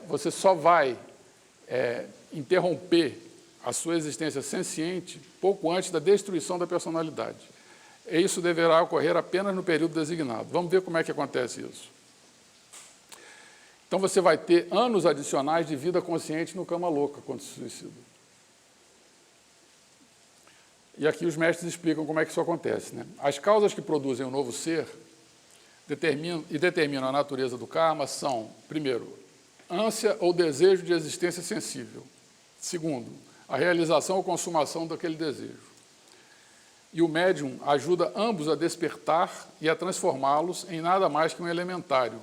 você só vai interromper a sua existência senciente pouco antes da destruição da personalidade. E isso deverá ocorrer apenas no período designado. Vamos ver como é que acontece isso. Então, você vai ter anos adicionais de vida consciente no cama louca quando se suicida. E aqui os mestres explicam como é que isso acontece, né? As causas que produzem o novo ser determinam a natureza do karma são, primeiro, ânsia ou desejo de existência sensível. Segundo, a realização ou consumação daquele desejo. E o médium ajuda ambos a despertar e a transformá-los em nada mais que um elementário,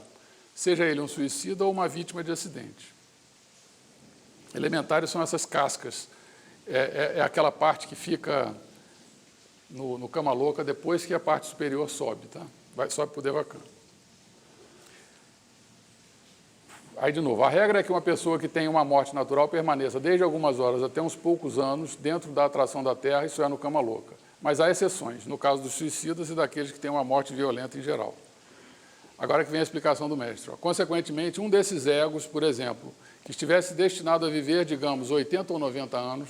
seja ele um suicida ou uma vítima de acidente. Elementares são essas cascas. É aquela parte que fica no cama louca depois que a parte superior sobe, tá? Sobe para o Devakan. Aí, de novo, a regra é que uma pessoa que tem uma morte natural permaneça desde algumas horas até uns poucos anos dentro da atração da Terra, isso é no cama louca. Mas há exceções, no caso dos suicidas e daqueles que têm uma morte violenta em geral. Agora que vem a explicação do mestre. Consequentemente, um desses egos, por exemplo, que estivesse destinado a viver, digamos, 80 ou 90 anos,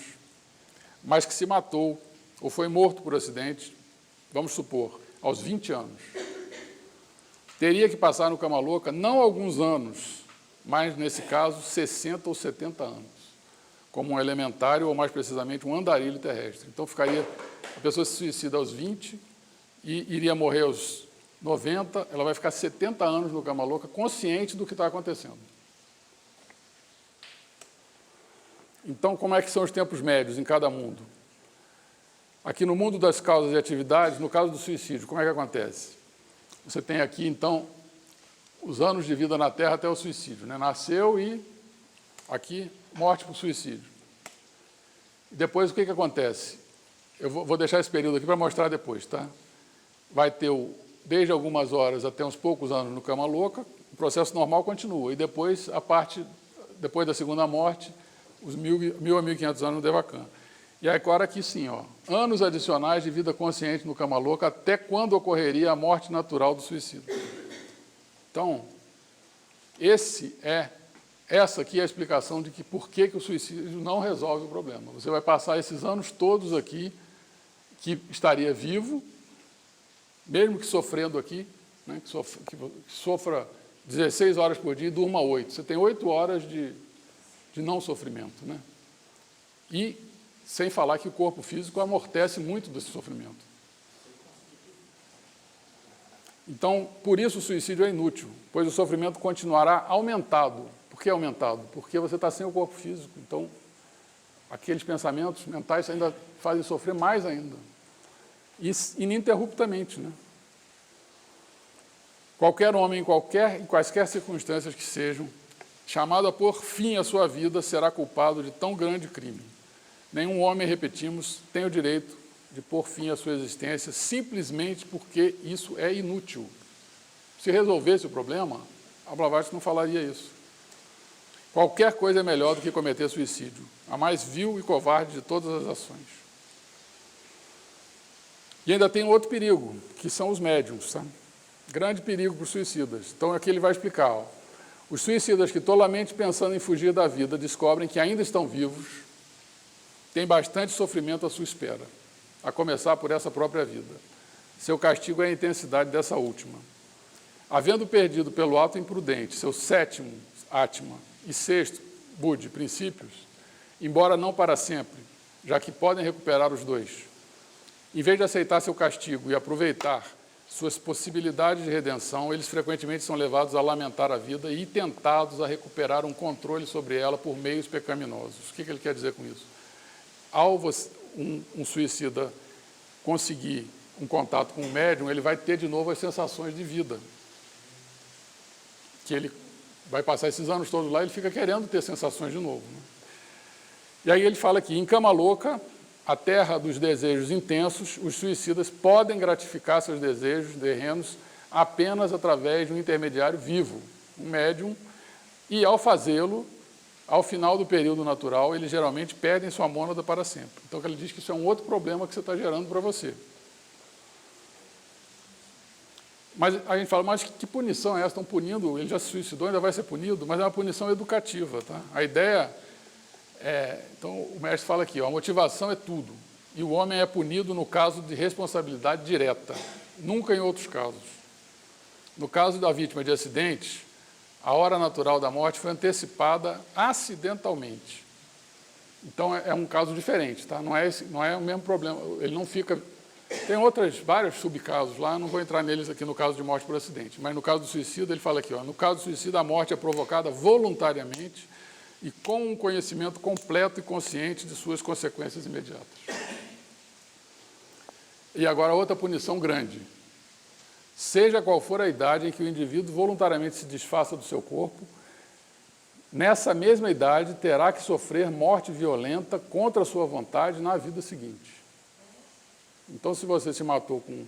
mas que se matou ou foi morto por acidente, vamos supor, aos 20 anos, teria que passar no cama louca não alguns anos, mas, nesse caso, 60 ou 70 anos, como um elementário ou, mais precisamente, um andarilho terrestre. Então, a pessoa se suicida aos 20 e iria morrer aos 90, ela vai ficar 70 anos no cama louca, consciente do que está acontecendo. Então, como é que são os tempos médios em cada mundo? Aqui no mundo das causas e atividades, no caso do suicídio, como é que acontece? Você tem aqui, então, os anos de vida na Terra até o suicídio, né? Nasceu e, aqui, morte por suicídio. E depois, o que acontece? Eu vou deixar esse período aqui para mostrar depois, tá? Vai ter desde algumas horas até uns poucos anos no cama louca, o processo normal continua. E depois, depois da segunda morte, os 1.000 a 1.500 anos no Devakan. E agora aqui sim, ó, anos adicionais de vida consciente no cama louca até quando ocorreria a morte natural do suicídio. Então, essa aqui é a explicação de que por que o suicídio não resolve o problema. Você vai passar esses anos todos aqui, que estaria vivo, mesmo que sofrendo aqui, né, que sofra 16 horas por dia e durma 8. Você tem 8 horas de não sofrimento, né? E sem falar que o corpo físico amortece muito desse sofrimento. Então, por isso o suicídio é inútil, pois o sofrimento continuará aumentado. Por que aumentado? Porque você está sem o corpo físico. Então, aqueles pensamentos mentais ainda fazem sofrer mais ainda. E ininterruptamente, né? Qualquer homem, em quaisquer circunstâncias que sejam, chamado a pôr fim à sua vida, será culpado de tão grande crime. Nenhum homem, repetimos, tem o direito de pôr fim à sua existência simplesmente porque isso é inútil. Se resolvesse o problema, a Blavatsky não falaria isso. Qualquer coisa é melhor do que cometer suicídio, a mais vil e covarde de todas as ações. E ainda tem outro perigo, que são os médiums, tá? Grande perigo para os suicidas. Então, aqui ele vai explicar. Ó. Os suicidas que, tolamente pensando em fugir da vida, descobrem que ainda estão vivos, têm bastante sofrimento à sua espera, a começar por essa própria vida. Seu castigo é a intensidade dessa última. Havendo perdido pelo ato imprudente seu sétimo, Atma, e sexto, Buddhi, princípios, embora não para sempre, já que podem recuperar os dois, em vez de aceitar seu castigo e aproveitar suas possibilidades de redenção, eles frequentemente são levados a lamentar a vida e tentados a recuperar um controle sobre ela por meios pecaminosos. O que ele quer dizer com isso? Ao um suicida conseguir um contato com o médium, ele vai ter de novo as sensações de vida. Que ele vai passar esses anos todos lá, ele fica querendo ter sensações de novo. Né? E aí ele fala que em cama louca, a terra dos desejos intensos, os suicidas podem gratificar seus desejos terrenos apenas através de um intermediário vivo, um médium, e ao fazê-lo, ao final do período natural, eles geralmente perdem sua mônada para sempre. Então ele diz que isso é um outro problema que você está gerando para você. Mas a gente fala, mas que punição é essa? Estão punindo, ele já se suicidou, ainda vai ser punido, mas é uma punição educativa. Tá? A ideia então o mestre fala aqui, ó, a motivação é tudo, e o homem é punido no caso de responsabilidade direta, nunca em outros casos. No caso da vítima de acidente, a hora natural da morte foi antecipada acidentalmente. Então é um caso diferente, tá? Não é o mesmo problema, ele não fica... Tem vários subcasos lá, não vou entrar neles aqui no caso de morte por acidente, mas no caso do suicídio ele fala aqui, ó, no caso do suicídio a morte é provocada voluntariamente e com um conhecimento completo e consciente de suas consequências imediatas. E agora outra punição grande. Seja qual for a idade em que o indivíduo voluntariamente se desfaça do seu corpo, nessa mesma idade, terá que sofrer morte violenta contra a sua vontade na vida seguinte. Então, se você se matou com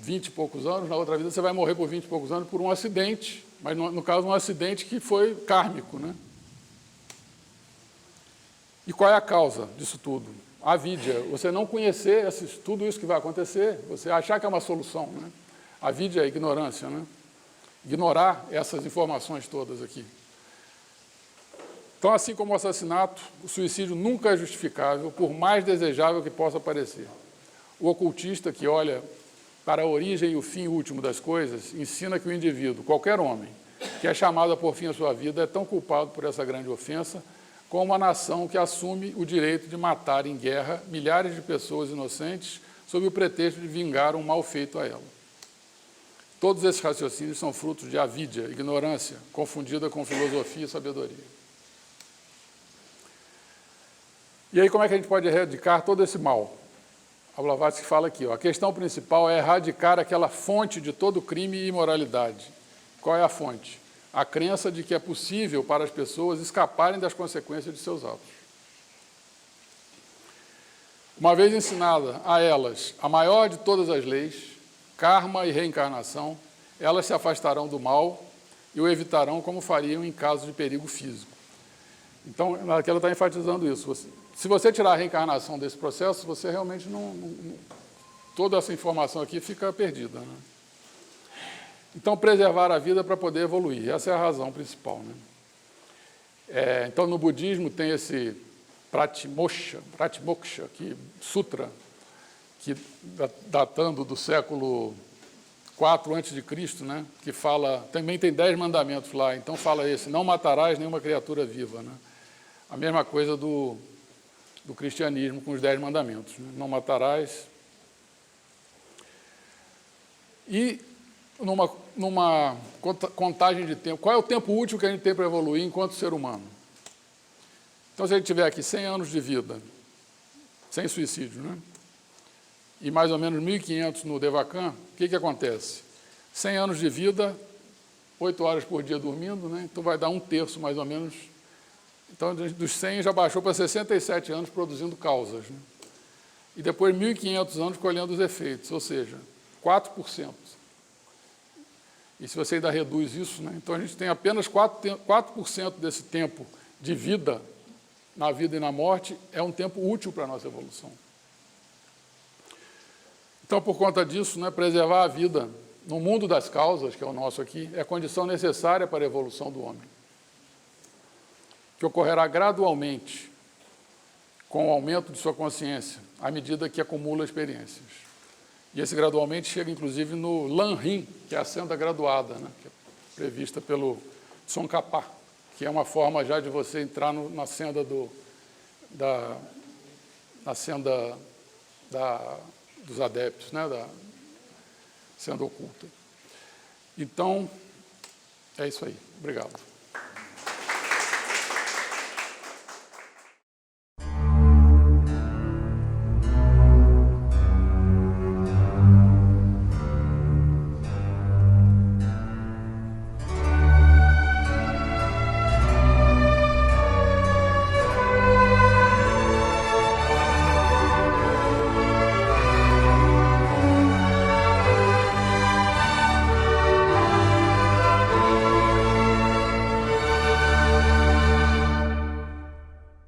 20 e poucos anos, na outra vida você vai morrer por 20 e poucos anos por um acidente, mas no caso um acidente que foi kármico, né? E qual é a causa disso tudo? Avidya, você não conhecer tudo isso que vai acontecer, você achar que é uma solução, né? Avidya é ignorância, né? Ignorar essas informações todas aqui. Então, assim como o assassinato, o suicídio nunca é justificável, por mais desejável que possa parecer. O ocultista que olha para a origem e o fim último das coisas, ensina que o indivíduo, qualquer homem, que é chamado a pôr fim à sua vida, é tão culpado por essa grande ofensa, como a nação que assume o direito de matar em guerra milhares de pessoas inocentes sob o pretexto de vingar um mal feito a ela. Todos esses raciocínios são frutos de avidya, ignorância, confundida com filosofia e sabedoria. E aí, como é que a gente pode erradicar todo esse mal? A Blavatsky fala aqui, ó, a questão principal é erradicar aquela fonte de todo crime e imoralidade. Qual é a fonte? A crença de que é possível para as pessoas escaparem das consequências de seus atos. Uma vez ensinada a elas a maior de todas as leis, karma e reencarnação, elas se afastarão do mal e o evitarão como fariam em caso de perigo físico. Então, aqui ela está enfatizando isso. Se você tirar a reencarnação desse processo, você realmente toda essa informação aqui fica perdida, né? Então, preservar a vida para poder evoluir, essa é a razão principal, né? Então, no budismo tem esse Pratimoksha, sutra, que, datando do século IV a.C., né, que fala, também tem 10 mandamentos lá, então fala esse, não matarás nenhuma criatura viva, né? A mesma coisa do cristianismo com os 10 mandamentos, né? Não matarás. E numa contagem de tempo, qual é o tempo útil que a gente tem para evoluir enquanto ser humano? Então, se a gente tiver aqui 100 anos de vida, sem suicídio, né? E mais ou menos 1.500 no Devakan, o que acontece? 100 anos de vida, 8 horas por dia dormindo, né? Então vai dar 1/3 mais ou menos. Então, dos 100 já baixou para 67 anos produzindo causas, né? E depois 1.500 anos colhendo os efeitos, ou seja, 4%. E se você ainda reduz isso, né? Então a gente tem apenas 4% desse tempo de vida, na vida e na morte, é um tempo útil para a nossa evolução. Então, por conta disso, né, preservar a vida no mundo das causas, que é o nosso aqui, é a condição necessária para a evolução do homem, que ocorrerá gradualmente com o aumento de sua consciência, à medida que acumula experiências. E esse gradualmente chega, inclusive, no Lanrim, que é a senda graduada, né, que é prevista pelo Tsongkhapa, que é uma forma já de você entrar na senda dos adeptos, né, da senda oculta. Então, é isso aí. Obrigado.